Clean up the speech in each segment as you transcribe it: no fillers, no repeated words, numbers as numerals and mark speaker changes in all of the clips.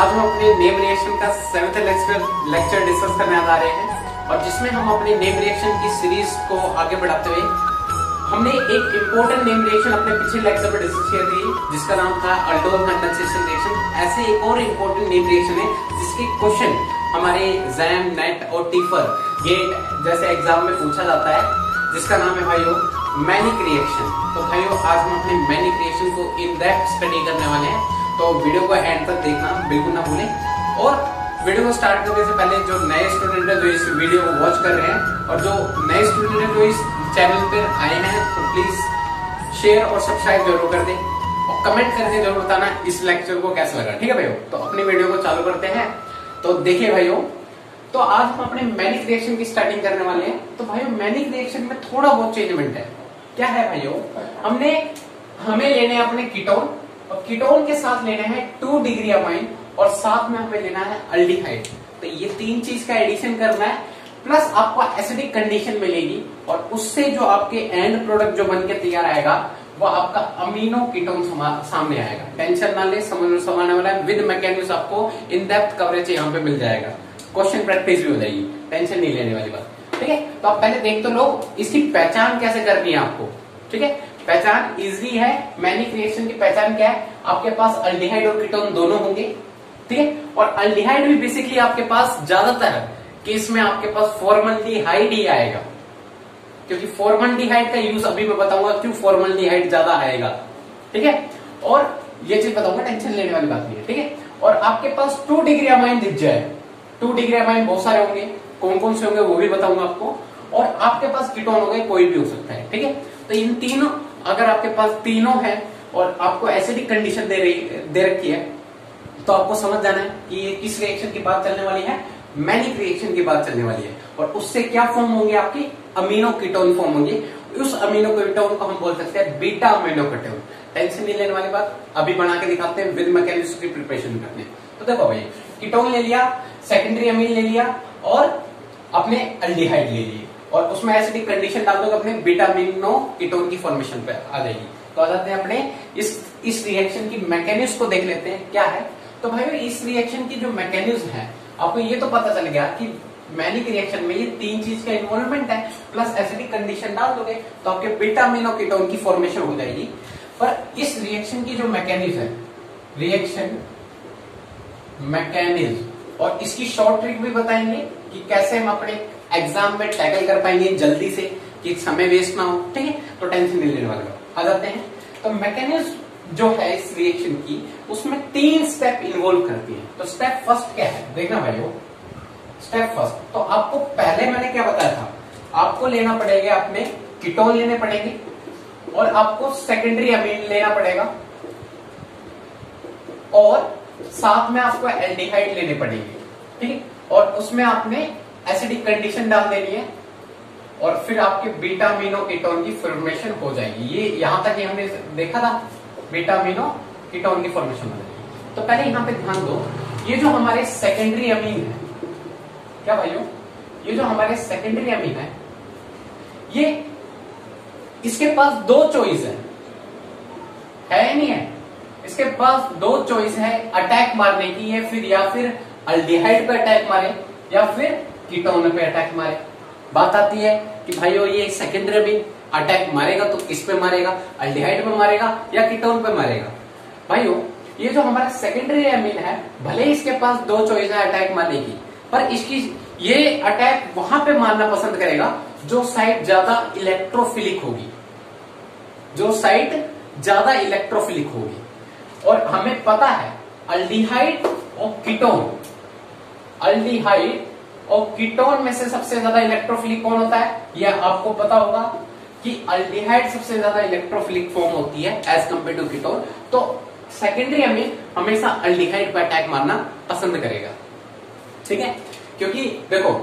Speaker 1: आज हम अपने नेम रिएक्शन का 7th लेक्चर डिस्कस करने जा रहे हैं और जिसमें हम अपने नेम रिएक्शन की सीरीज को आगे बढ़ाते हुए हमने एक इम्पोर्टेंट नेम रिएक्शन अपने पिछले लेक्चर में डिस्कस किया थी जिसका नाम था अल्डोल कंडेंसेशन रिएक्शन। ऐसे एक और इम्पोर्टेंट नेम रिएक्शन है जिसके क्वेश्चन हमारे जैम, नेट और टीफर गेट जैसे एग्जाम में पूछा जाता है, जिसका नाम है भाइयों मैनिक रिएक्शन। तो भाइयों आज हम अपने मैनिक रिएक्शन को इन डेप्थ स्टडी करने वाले हैं, तो वीडियो को एंड तक देखना बिल्कुल ना भूलें। और वीडियो को स्टार्ट करने से पहले जो नए स्टूडेंट है जो इस वीडियो को वॉच कर रहे हैं और जो नए स्टूडेंट है जो इस चैनल पर आए हैं, तो प्लीज शेयर और सब्सक्राइब जरूर कर दें और कमेंट करके जरूर बताना इस लेक्चर को कैसा लगा। ठीक है भाइयों, तो अपनी वीडियो को चालू करते हैं। तो देखिए भाइयों, तो आज हम अपने मैनिक रिएक्शन की स्टार्टिंग करने वाले हैं। तो भाइयों मैनिक रिएक्शन में थोड़ा बहुत चेंजमेंट है। क्या है भाइयों, हमें लेने हैं अपने कीटोन और कीटोन के साथ लेना है 2 डिग्री अमाइन और साथ में हमें लेना है अल्डिहाइड। तो ये 3 चीज का एडिशन करना है, प्लस आपको एसिडिक कंडीशन मिलेगी और उससे जो आपके एंड प्रोडक्ट जो बनके तैयार आएगा वो आपका अमीनो कीटोन सामने आएगा। टेंशन ना ले, समझने वाला है। विद मैकेनिज्म आपको इन डेप्थ कवरेज यहाँ पे मिल जाएगा, क्वेश्चन प्रैक्टिस भी हो जाएगी, टेंशन नहीं लेने वाली बात। ठीक है, तो आप पहले देख तो लो इसकी पहचान कैसे करनी है आपको। ठीक है, पहचान इजी है। मैनिक रिएक्शन की पहचान क्या है, आपके पास अल्डिहाइड और कीटोन दोनों होंगे। ठीक है, और अल्डिहाइड भी बेसिकली आपके पास ज्यादातर केस में आपके पास फॉर्मल्डिहाइड ही आएगा, क्योंकि फॉर्मल्डिहाइड का यूज अभी मैं बताऊंगा क्यों फॉर्मल्डिहाइड ज्यादा आएगा। ठीक है, और ये चीज बताऊंगा, टेंशन लेने वाली बात नहीं है। ठीक है, और आपके पास 2 डिग्री अमाइन दिख जाए, 2 डिग्री अमाइन बहुत सारे होंगे, कौन कौन से होंगे वो भी बताऊंगा आपको। और आपके पास कीटोन हो गए, कोई भी हो सकता है। ठीक है, तो इन तीनों, अगर आपके पास तीनों है और आपको एसिडिक कंडीशन दे रखी है, तो आपको समझ जाना है कि ये किस रिएक्शन की बात चलने वाली है, मैनिक रिएक्शन की बात चलने वाली है। और उससे क्या फॉर्म होंगे, आपकी अमीनो कीटोन फॉर्म होंगे। उस अमीनो कीटोन को हम बोल सकते हैं बीटा अमीनो कीटोन। टेंशन नहीं लेने वाली बात, अभी बना के दिखाते हैं, विद मैकेनिज्म की प्रिपरेशन करते हैं। तो देखो भाई, कीटोन ले लिया, सेकेंडरी अमीन ले लिया और अपने अल्डिहाइड ले लिए और उसमें एसिडिक कंडीशन डाल दो, अपने बीटा अमीनो कीटोन की फॉर्मेशन पे आ जाएगी। तो आ जाते हैं अपने इस रिएक्शन की मैकेनिज्म को देख लेते हैं क्या है। तो भाई इस रिएक्शन की जो मैकेनिज्म है, आपको ये तो पता चल गया कि मैनिक रिएक्शन में ये 3 चीज का इन्वॉल्वमेंट है, प्लस एसिडिक कंडीशन डाल दोगे तो आपके बीटा अमीनो कीटोन की फॉर्मेशन हो जाएगी। पर इस रिएक्शन की जो मैकेनिज्म है, रिएक्शन मैकेनिज्म, और इसकी शॉर्ट ट्रिक भी बताएंगे कि कैसे हम अपने एग्जाम में टैकल कर पाएंगे जल्दी से, कि समय वेस्ट ना हो। ठीक है, तो टेंशन नहीं लेने वाले आ जाते हैं। तो मैकेनिज्म जो है इस रिएक्शन की, उसमें 3 स्टेप इन्वॉल्व करती है। तो स्टेप फर्स्ट क्या है, देखना भाइयों। स्टेप फर्स्ट, तो आपको पहले मैंने क्या बताया था, आपको लेना पड़ेगा, अपने कीटोन लेने पड़ेंगे और आपको सेकेंडरी अमीन लेना पड़ेगा और साथ में आपको एल्डिहाइड लेने पड़ेंगे। ठीक है, और उसमें आपने एसिडिक कंडीशन डाल देनी है और फिर आपके बीटा अमीनो कीटोन की फॉर्मेशन हो जाएगी। ये यहां तक ही हमने देखा था, बीटा अमीनो कीटोन की फॉर्मेशन हो जाएगी। तो पहले यहां पे ध्यान दो, ये जो हमारे सेकेंडरी अमीन है, क्या भाइयों, ये जो हमारे सेकेंडरी अमीन है, ये इसके पास 2 चॉइस है नहीं है, इसके पास 2 चॉइस है, अटैक मारने की है, फिर या फिर अल्डिहाइड पे अटैक मारे या फिर कीटोन पे अटैक मारे। बात आती है कि भाइयों ये सेकेंडरी अमीन अटैक मारेगा तो किस पे मारेगा, अल्डिहाइड पे मारेगा या कीटोन पे मारेगा। भाइयों ये जो हमारा सेकेंडरी अमीन है, भले इसके पास 2 चॉइस है अटैक मारने की, पर इसकी ये अटैक वहां पे मारना पसंद करेगा जो साइट ज्यादा इलेक्ट्रोफिलिक होगी, जो साइट ज्यादा इलेक्ट्रोफिलिक होगी। और हमें पता है अल्डिहाइड और कीटोन, अल्डिहाइड और कीटोन में से सबसे ज्यादा इलेक्ट्रोफिलिक कौन होता है, यह आपको पता होगा कि अल्डिहाइड सबसे ज्यादा इलेक्ट्रोफिलिक फॉर्म होती है एज कंपेयर टू कीटोन। तो सेकेंडरी अमीन हमेशा अल्डिहाइड पर अटैक मारना पसंद करेगा। ठीक है, क्योंकि देखो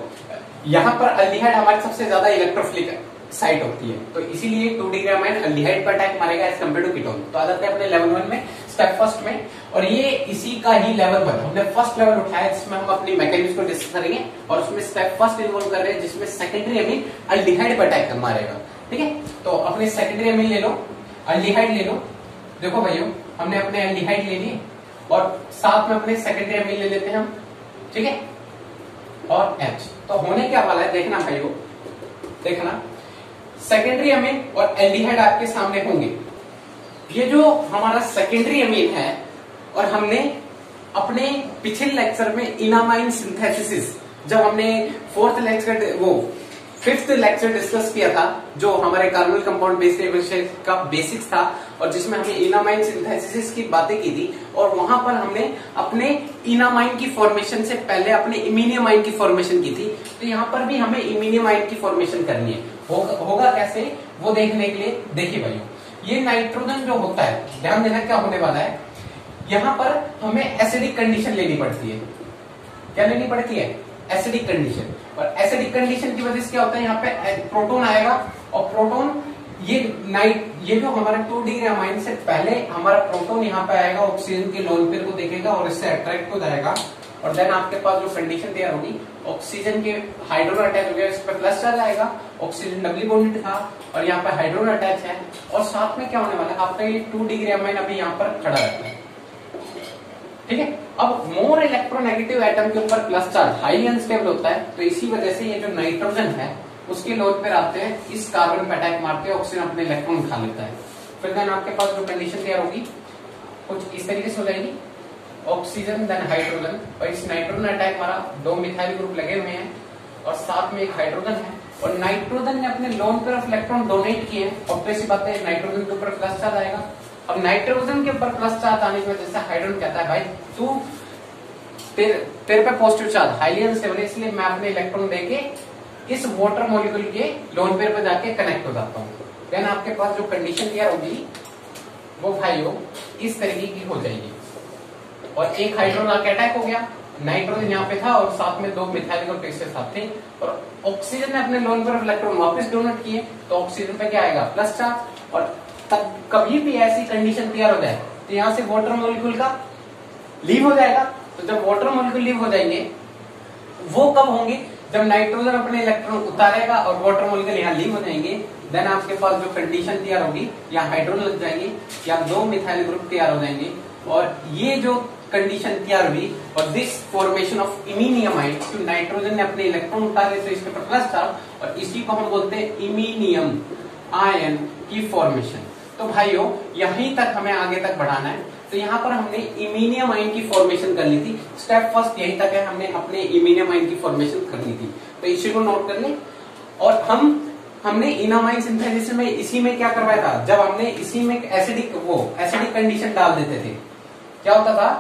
Speaker 1: यहां पर अल्डिहाइड हमारी सबसे ज्यादा इलेक्ट्रोफिलिक साइट होती है, तो इसीलिए 2 डिग्री अमाइन अल्डिहाइड पर अटैक मारेगा एज कंपेयर टू कीटोन। तो आ जाते हैं अपने लेवल 1 में, स्टेप फर्स्ट में, और ये इसी का ही लेवल 1 हमने फर्स्ट लेवल उठाया जिसमें हम अपनी मैकेनिज्म को डिस्कस करेंगे और उसमें स्टेप फर्स्ट इन्वॉल्व कर रहे हैं जिसमें सेकेंडरी अमीन अल्डिहाइड पर अटैक मारेगा। ठीक है, तो अपने सेकेंडरी अमीन ले लो, अल्डिहाइड ले लो। देखो भाइयों, हमने अपने एल्डिहाइड ले लिए और साथ में अपने सेकेंडरी अमीन ले लेते हैं हम, ठीक है, और H। तो होने क्या वाला है देखना भाइयों, देखना सेकेंडरी अमीन और एल्डिहाइड आपके सामने होंगे। ये जो हमारा सेकेंडरी अमीन है, और हमने अपने पिछले लेक्चर में इनामाइन सिंथेसिस, जब हमने फिफ्थ लेक्चर डिस्कस किया था, जो हमारे कार्बोनिल कंपाउंड बेस का बेसिक्स था, और जिसमें हमने इनामाइन सिंथेसिस की बातें की थी, और वहां पर हमने अपने इनामाइन की फॉर्मेशन से पहले अपने इमीनियम आइन की फॉर्मेशन की थी। तो यहाँ पर भी हमें इमीनियम आइन की फॉर्मेशन करनी है। होगा कैसे वो देखने के लिए देखिए भाइयों, ये नाइट्रोजन जो होता है, ध्यान देना क्या होने वाला है, यहाँ पर हमें एसिडिक कंडीशन लेनी पड़ती है। क्या लेनी पड़ती है? Acidic condition. और एसिडिक कंडीशन की वजह से क्या होता है, यहाँ पे प्रोटॉन आएगा, और प्रोटॉन ये जो हमारा 2 डिग्री अमाइन से पहले हमारा प्रोटॉन यहाँ पे आएगा, ऑक्सीजन के लोन पेयर को देखेगा और इससे अट्रैक्ट हो जाएगा, और देन आपके पास जो कंडीशन तैयार होगी, ऑक्सीजन के हाइड्रोजन अटैच हो गया, इस पर प्लस चार्ज आएगा, ऑक्सीजन डबली बॉन्डेड था और यहाँ पे हाइड्रोजन अटैच है, और साथ में क्या होने वाला है, आपका ये 2 डिग्री अमाइन अभी यहाँ पर खड़ा रहता है, ठीक है। अब मोर इलेक्ट्रोनेगेटिव एटम के ऊपर प्लस चार्ज हाईली अनस्टेबल होता है, तो इसी वजह से ये जो नाइट्रोजन है उसके लोड पर आते हैं, इस कार्बन पे अटैक मारते हैं, ऑक्सीजन अपने इलेक्ट्रॉन खा लेता है। फिर देन आपके पास जो कंडीशन तैयार होगी कुछ इस तरीके से हो जाएगी, ऑक्सीजन देन हाइड्रोजन, और इस नाइट्रोजन अटैक मारा, 2 मिथाइल ग्रुप लगे हुए हैं और साथ में एक हाइड्रोजन है, और नाइट्रोजन ने अपने lone pair of electron donate किए, ऑब्वियस सी बात है नाइट्रोजन के ऊपर प्लस चार्ज आएगा। अब नाइट्रोजन के ऊपर प्लस चार्ज आने की वजह से हाइड्रोजन कहता है भाई तू तेरे पे पॉजिटिव चार्ज हाईली अनस्टेबल है, इसलिए मैं अपने इलेक्ट्रॉन देके इस वाटर मॉलिक्यूल के लोन पेयर पे जाके कनेक्ट हो जाता हूँ। देन आपके पास जो कंडीशन तैयार होगी वो भाइयों इस तरीके की हो जाएगी, और एक हाइड्रोजन आके अटैक हो गया, नाइट्रोजन यहाँ पे था और साथ में 2 मिथाइल ग्रुप इसके साथ थे, और ऑक्सीजन ने अपने लोन पेयर इलेक्ट्रॉन वापस डोनेट किए, तो ऑक्सीजन पे क्या आएगा, प्लस चार्ज। और तब कभी भी ऐसी कंडीशन तैयार हो जाए तो यहाँ से वाटर मॉलिक्यूल का लीव हो जाएगा। तो जब वाटर मॉलिक्यूल लीव हो जाएंगे वो कब होंगे, जब नाइट्रोजन अपने इलेक्ट्रॉन उतारेगा और वाटर मॉलिक्यूल यहाँ लीव हो जाएंगे। देन आपके पास जो कंडीशन तैयार होगी, यहाँ हाइड्रोजन लग जाएंगे, या 2 मिथाइल ग्रुप तैयार हो जाएंगे, और ये जो कंडीशन तैयार हुई और दिस फॉर्मेशन ऑफ इमीनियम आइन, तो नाइट्रोजन ने अपने इलेक्ट्रॉन उतारे तो इसके ऊपर प्लस चार्ज, और इसी को हम बोलते हैं इमीनियम आयन की फॉर्मेशन। तो भाइयों यहीं तक हमें आगे तक बढ़ाना है। तो यहाँ पर हमने इमीनियम आइन की फॉर्मेशन कर ली थी, स्टेप फर्स्ट यहीं तक है, हमने अपने इमीनियम आइन की फॉर्मेशन कर ली थी, तो इसी को नोट कर लें। और हमने इनामाइन सिंथेसिस में इसी में क्या करवाया था, जब हमने इसी में एसिडिक कंडीशन डाल देते थे, क्या होता था,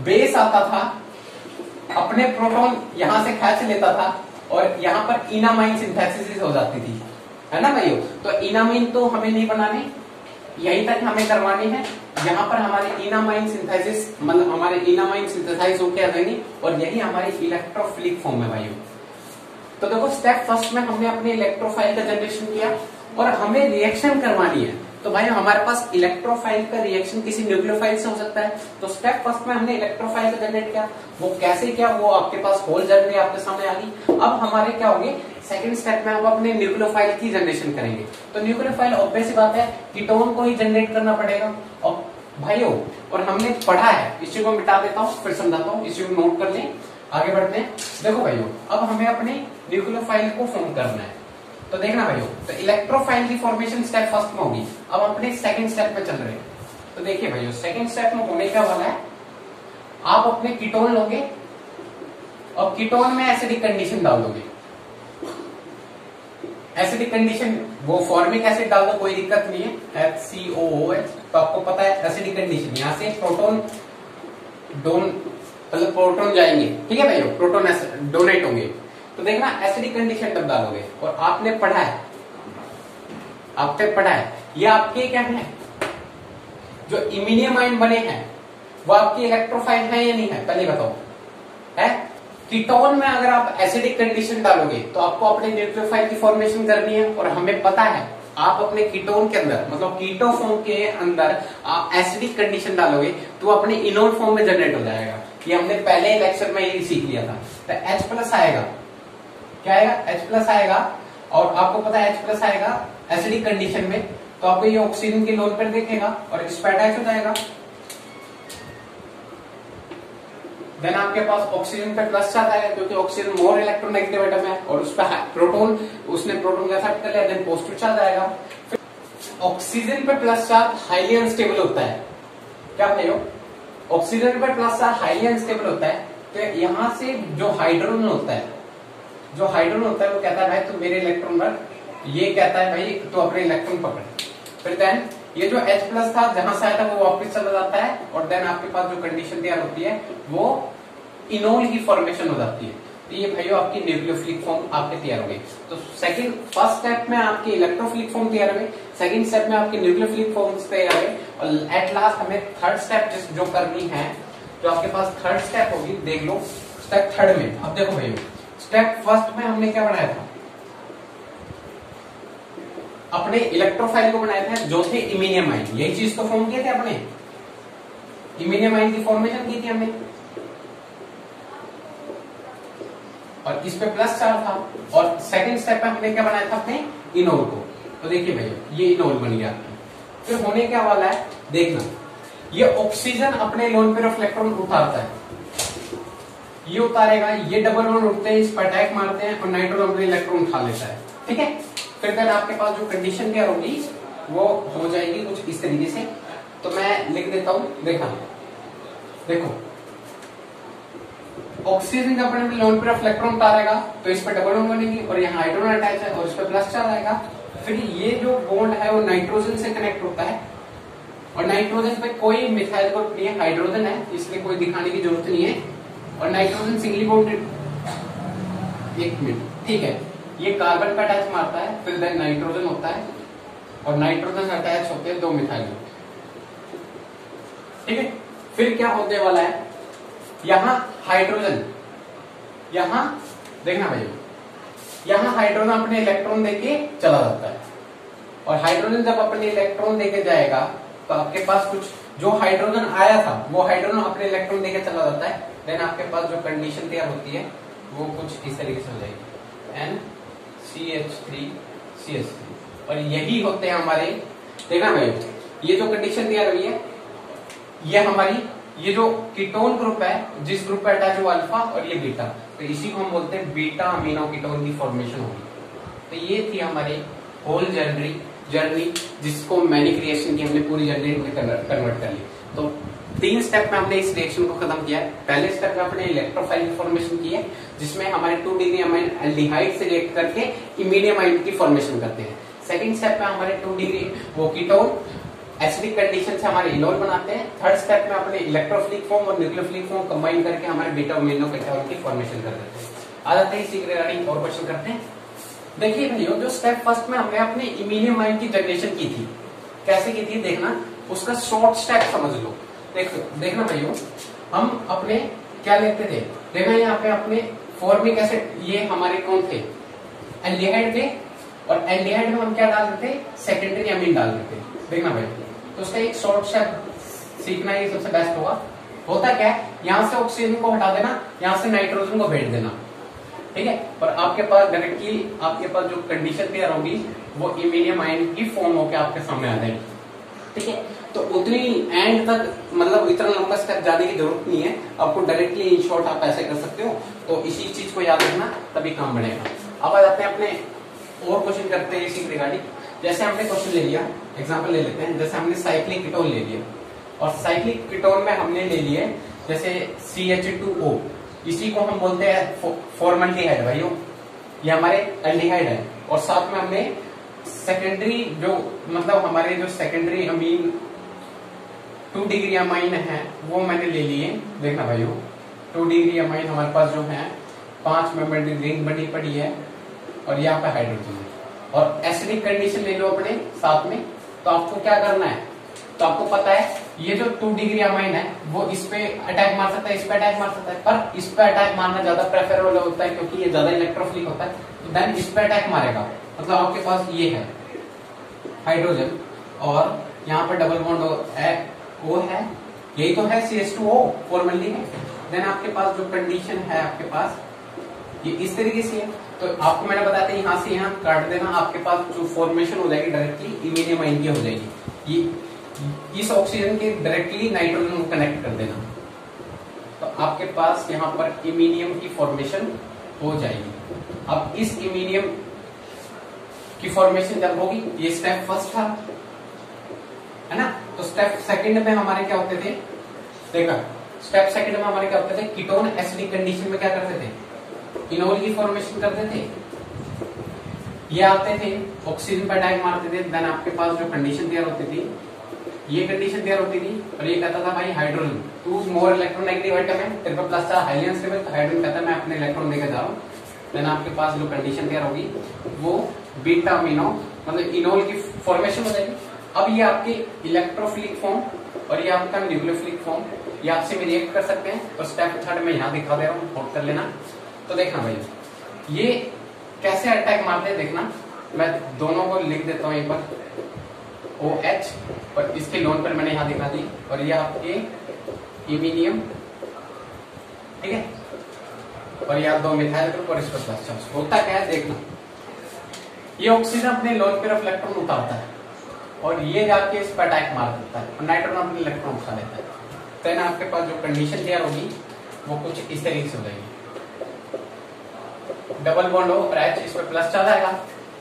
Speaker 1: बेस आता था, अपने प्रोटॉन यहां से खींच लेता था, और यहाँ पर इनामाइन सिंथेसिस हो जाती थी, है ना भाइयों। तो इनामाइन तो हमें नहीं बनाने, यहीं तक हमें करवानी है। यहाँ पर हमारे इनामाइन सिंथेसिस, मतलब हमारे इनामाइन सिंथेसाइज होके आ जाएंगे, और यही हमारी इलेक्ट्रोफिलिक फॉर्म है भाइयों। तो देखो स्टेप फर्स्ट में हमने अपने इलेक्ट्रोफाइल का जनरेशन किया, और हमें रिएक्शन करवानी है। तो भाई हमारे पास इलेक्ट्रोफाइल का रिएक्शन किसी न्यूक्लियोफाइल से हो सकता है, तो स्टेप फर्स्ट में हमने इलेक्ट्रोफाइल का जनरेट किया। वो कैसे किया वो आपके पास होल जर्नी आपके सामने आ गई। अब हमारे क्या होंगे, सेकंड स्टेप में हम अपने न्यूक्लियोफाइल की जनरेशन करेंगे। तो न्यूक्लियोफाइल ऑब्वियस सी बात है कीटोन को ही जनरेट करना पड़ेगा। और भाइयों और हमने पढ़ा है, इसी को मिटा देता हूँ फिर समझाता हूँ, इसी को नोट कर लें, आगे बढ़ते हैं। देखो भाइयों अब हमें अपने न्यूक्लियोफाइल को फॉर्म करना है, तो देखना भाइयों, तो इलेक्ट्रोफाइल की फॉर्मेशन स्टेप फर्स्ट में होगी। अब अपने सेकंड स्टेप में चल रहे हैं, तो देखिए भाइयों सेकंड स्टेप में होने क्या वाला है, आप अपने कीटोन लोगे और कीटोन में एसिडिक कंडीशन डाल दोगे। एसिडिक कंडीशन वो फॉर्मिक एसिड डाल दो, कोई दिक्कत नहीं है, HCOOH, तो आपको पता है एसिडिक कंडीशन, यहां से प्रोटोन मतलब प्रोटोन जाएंगे, ठीक है भाइयों, प्रोटोन डोनेट होंगे। तो देखना एसिडिक कंडीशन तब डालोगे, और आपने पढ़ा है, ये आपके क्या है, जो इमीनियम आयन बने हैं वो आपके इलेक्ट्रोफाइल है या नहीं है, पहले बताओ। है कीटोन में अगर आप एसिडिक कंडीशन डालोगे तो आपको अपने न्यूक्लियोफाइल की फॉर्मेशन करनी है, और हमें पता है आप अपने कीटोन के अंदर मतलब कीटो फॉर्म के अंदर आप एसिडिक कंडीशन डालोगे तो अपने इनोड फॉर्म में जनरेट हो जाएगा। ये हमने पहले लेक्चर में ही सीख लिया था। तो H+ आएगा, क्या आएगा, H+ आएगा, और आपको पता है H+ आएगा एसिडिक कंडीशन में, तो आपको ये ऑक्सीजन के लोन पर देखेगा और इस पर अटैच हो जाएगा। देन आपके पास ऑक्सीजन पे प्लस चार्ज आएगा क्योंकि ऑक्सीजन मोर इलेक्ट्रोनेगेटिव एटम है और उस पर प्रोटॉन, उसने प्रोटॉन का एक्सेप्ट कर लिया, देन पॉजिटिव चार्ज आएगा। फिर ऑक्सीजन पे प्लस चार्ज हाईली अनस्टेबल होता है। क्या भाइयों, ऑक्सीजन पे प्लस चार्ज हाईली अनस्टेबल होता है, तो यहां से जो हाइड्रोजन होता है, जो हाइड्रोजन होता है वो कहता है भाई तू मेरे इलेक्ट्रॉन रख, ये कहता है भाई तू अपने इलेक्ट्रॉन पकड़। फिर देन ये जो H प्लस था जहां से आया था वो वापस चला जाता है और देन आपके पास जो कंडीशन तैयार होती है वो इनोल की फॉर्मेशन हो जाती है। तो ये भाइयों आपकी न्यूक्लियोफिलिक फॉर्म आपके तैयार हो गई। तो फर्स्ट स्टेप में आपकी इलेक्ट्रोफिलिक फॉर्म तैयार हो गई, सेकंड स्टेप में आपकी न्यूक्लियोफिलिक फॉर्म तैयार हो गई और एट लास्ट हमें थर्ड स्टेप जो करनी है, जो आपके पास थर्ड स्टेप होगी, देख लो स्टेप थर्ड में। अब देखो भाइयों, स्टेप फर्स्ट में हमने क्या बनाया था, अपने इलेक्ट्रोफाइल को बनाया था जो थे इमीनियम आयन, यही चीज तो फॉर्म किए थे अपने, इमीनियम आयन की फॉर्मेशन की थी हमने और इस पे प्लस चार्ज था। और सेकंड स्टेप में हमने क्या बनाया था अपने इनोल को। तो देखिए भैया ये इनोल बन गया। फिर होने क्या वाला है देखना, ये ऑक्सीजन अपने लोन पेयर ऑफ इलेक्ट्रॉन उतारता है, ये उतारेगा, ये डबल बॉन्ड उठते हैं, इस पर अटैक मारते हैं और नाइट्रोजन अपने इलेक्ट्रॉन उठा लेता है। ठीक है, फिर देन आपके पास जो कंडीशन क्या होगी वो हो जाएगी कुछ इस तरीके से। तो मैं लिख देता हूं, देखा देखो, ऑक्सीजन जब अपने लोन पेयर ऑफ इलेक्ट्रॉन उतारेगा तो इस पर डबल बॉन्ड बनेगी और यहाँ हाइड्रोजन अटैच है और इस पर प्लस चार्ज आएगा। फिर ये जो बॉन्ड है वो नाइट्रोजन से कनेक्ट होता है और नाइट्रोजन पे कोई मिथाइल ग्रुप नहीं है, हाइड्रोजन है, इसलिए कोई दिखाने की जरूरत नहीं है। और नाइट्रोजन सिंगली बॉन्डेड, एक मिनट, ठीक है, ये कार्बन पे अटैच मारता है, फिर देन नाइट्रोजन होता है और नाइट्रोजन अटैच होते हैं दो मिथाइल ग्रुप। ठीक है, फिर क्या होने वाला है, यहां हाइड्रोजन, यहां देखना भाई, यहां हाइड्रोजन अपने इलेक्ट्रॉन देके चला जाता है और हाइड्रोजन जब अपने इलेक्ट्रॉन देके जाएगा तो आपके पास कुछ जो हाइड्रोजन आया था वो हाइड्रोजन अपने इलेक्ट्रॉन देके चला जाता है। देन आपके पास जो कंडीशन तैयार होती है वो कुछ इस तरीके से हो जाएगी, NCH3CH3 और यही होते हैं हमारे, देखना भाई ये जो कंडीशन तैयार हुई है ये हमारी, ये जो कीटोन ग्रुप है जिस ग्रुप पे अटैच हुआ अल्फा और ये बीटा, तो इसी को हम बोलते हैं बीटा अमीनो कीटोन की फॉर्मेशन होगी। तो ये थी हमारे होल जर्नी जिसको मैंने क्रिएशन की, हमने पूरी जर्नी में कन्वर्ट कर ली। तो 3 स्टेप में हमने इस रिएक्शन को खत्म किया है। पहले स्टेप में हमने इलेक्ट्रोफाइल की फॉर्मेशन की है जिसमें हमारे 2 डिग्री अमाइन एल्डिहाइड से रिएक्ट करके इमीडियम आयन की फॉर्मेशन करते हैं। सेकंड स्टेप में हमारे 2 डिग्री वो कीटोन एसिडिक कंडीशन से हमारे इनोल बनाते हैं। थर्ड स्टेप में अपने इलेक्ट्रोफिलिक फॉर्म और न्यूक्लियोफिलिक फॉर्म कंबाइन करके हमारे बीटा अमीनो कीटोन की फॉर्मेशन कर देते हैं। आ जाते हैं इसी रिगार्डिंग और क्वेश्चन करते हैं। देखिए भैया जो स्टेप फर्स्ट में हमने अपने इमीडियम आयन की जनरेशन की थी, कैसे की थी देखना, उसका शॉर्ट स्टेप समझ लो। देखना भाइयों, हम अपने क्या लेते थे, देखना यहाँ पे अपने फॉर्मिक एसिड, ये हमारे कौन थे, एल्डिहाइड थे और एल्डिहाइड में हम क्या डाल देते, सेकेंडरी अमीन डाल देते। देखना भाई, तो उसका एक शॉर्ट स्टेप सीखना ही सबसे बेस्ट होगा। होता क्या है, यहाँ से ऑक्सीजन को हटा देना, यहाँ से नाइट्रोजन को भेज देना, ठीक है, और आपके पास डायरेक्टली आपके पास जो कंडीशन तैयार होगी वो इमीडियम आयन की फॉर्म होकर आपके सामने आ जाएगी। ठीक है, तो उतनी एंड तक मतलब इतना लंबा स्टेप जाने की जरूरत नहीं है, आपको डायरेक्टली इन शॉर्ट आप ऐसे कर सकते हो। तो इसी चीज को याद रखना तभी काम बनेगा। अब आ जाते हैं अपने और क्वेश्चन करते हैं इसी रिगार्डिंग। जैसे हमने क्वेश्चन ले लिया, एग्जाम्पल ले लेते हैं, जैसे हमने साइक्लिक कीटोन ले लिया और साइक्लिक कीटोन में हमने ले लिए जैसे CH2O, इसी को हम बोलते हैं फॉर्मल्डिहाइड भाइयों, ये हमारे एल्डिहाइड है और साथ में हमने सेकेंडरी जो मतलब हमारे जो सेकेंडरी अमीन 2 डिग्री अमाइन है वो मैंने ले लिए। देखना भाइयों 2 डिग्री अमाइन हमारे पास जो है 5 मेंबर रिंग बनी पड़ी है और यहाँ पे हाइड्रोजन है और एसिडिक कंडीशन ले लो अपने साथ में। तो आपको क्या करना है, तो आपको पता है ये जो 2 डिग्री अमाइन है वो इस पे अटैक मार सकता है, इस पे अटैक मार सकता है, पर इस पे अटैक मारना ज्यादा प्रेफरेबल होता है क्योंकि ये ज्यादा इलेक्ट्रोफिलिक होता है। तो देन इस पे अटैक मारेगा, मतलब आपके पास ये है हाइड्रोजन और यहाँ पर डबल बॉन्ड O है, यही तो है CH2O फॉर्मली है। देन आपके पास जो कंडीशन है आपके पास ये इस तरीके से है। तो आपको मैंने बताया था यहाँ से यहाँ काट देना, आपके पास जो फॉर्मेशन हो जाएगी डायरेक्टली इमीडियम आयन की हो जाएगी। ये इस ऑक्सीजन के डायरेक्टली नाइट्रोजन को कनेक्ट कर देना। तो आपके पास यहाँ पर इमीनियम की फॉर्मेशन हो जाएगी। अब इस इमीनियम की फॉर्मेशन जब होगी, ये स्टेप फर्स्ट था, है ना। तो स्टेप सेकंड में हमारे क्या होते थे, देखा स्टेप सेकंड में हमारे क्या होते थे, कीटोन एसिडिक कंडीशन में क्या करते थे, इनोल की फॉर्मेशन करते थे। ये आते थे, ऑक्सीजन पर अटैक मारते थे, देन आपके पास जो कंडीशन तैयार होती थी, ये कंडीशन तैयार होती थी, और ये कहता था भाई हाइड्रोजन तू मोर इलेक्ट्रोनेगेटिव आइटम है, तेरे पे प्लस था हाइलियन स्टेबल, तो हाइड्रोजन कहता है मैं अपने इलेक्ट्रॉन लेके जा रहा हूँ। देन आपके पास जो कंडीशन तैयार होगी वो बीटा अमीनो मतलब इनोल की फॉर्मेशन हो जाएगी। अब ये आपके इलेक्ट्रोफिलिक फॉर्म और ये आपका न्यूक्लियोफिलिक फॉर्म, ये आपसे में रिएक्ट कर सकते हैं। और स्टेप थर्ड में यहाँ दिखा दे रहा हूँ, नोट कर लेना। तो देखना भाई ये कैसे अटैक मारते हैं, देखना मैं दोनों को लिख देता हूँ एक बार, OH और इसके लोन पर मैंने यहाँ दिखा दी, और ये आपके इमीनियम, ठीक है, और ये आप 2 मिथाइल ग्रुप और इस पर प्लस चार्ज। होता क्या है देखना, ये ऑक्सीजन अपने लोन पर इलेक्ट्रॉन उतारता है और ये जाके इस पर अटैक मार देता है और नाइट्रोजन अपने इलेक्ट्रॉन उठा लेता है। तो आपके पास जो कंडीशन तैयार होगी वो कुछ इस तरीके से हो जाएगी, डबल बॉन्ड हो और H इस पर प्लस चार्ज आएगा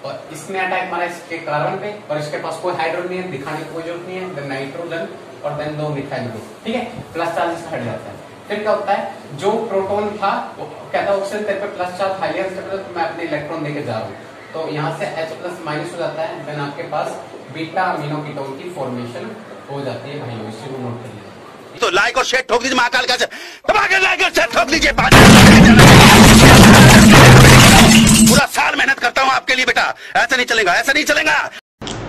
Speaker 1: और इसने अटैक मारा इसके कार्बन पे, और इसके पास कोई हाइड्रोजन नहीं है, दिखाने की कोई जरूरत नहीं है, देन नाइट्रोजन और देन 2 मिथाइल ग्रुप, ठीक है, प्लस चार्ज इसका हट जाता है। फिर क्या होता है, जो प्रोटॉन था वो कहता है ऑक्सीजन तेरे पे प्लस चार्ज हाइलियन स्टेबल, तो मैं अपने इलेक्ट्रॉन लेके जा रहा हूँ, तो यहाँ से H प्लस माइनस हो जाता है, देन आपके पास बीटा अमीनो कीटोन की फॉर्मेशन हो जाती है। भाइयों इसी को नोट कर लीजिए।
Speaker 2: तो लाइक और शेयर ठोक दीजिए, महाकाल का लाइक और शेयर ठोक दीजिए। पूरा साल मेहनत करता हूँ आपके लिए बेटा, ऐसा नहीं चलेगा, ऐसा नहीं चलेगा।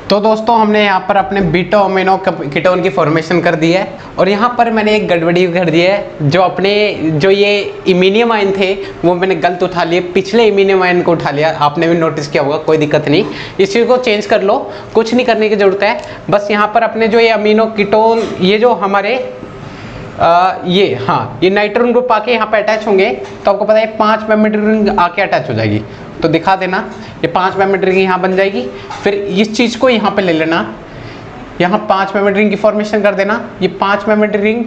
Speaker 1: तो दोस्तों हमने यहाँ पर अपने बीटा अमीनो कीटोन की फॉर्मेशन कर दी है, और यहाँ पर मैंने एक गड़बड़ी कर दी है, जो ये इमीनियम आयन थे वो मैंने गलत उठा लिए, पिछले इमीनियम आयन को उठा लिया, आपने भी नोटिस किया होगा, कोई दिक्कत नहीं, इस चीज़ को चेंज कर लो, कुछ नहीं करने की जरूरत है। बस यहाँ पर अपने जो ये अमीनो कीटोन, ये जो हमारे ये नाइट्रोजन ग्रुप आके यहाँ पे अटैच होंगे, तो आपको पता है 5 मेम्बर रिंग आके अटैच हो जाएगी, तो दिखा देना ये 5 मेम्बर रिंग यहाँ बन जाएगी। फिर इस चीज़ को यहाँ पे ले लेना, यहाँ 5 मेम्बर रिंग की फॉर्मेशन कर देना, ये 5 मेम्बर रिंग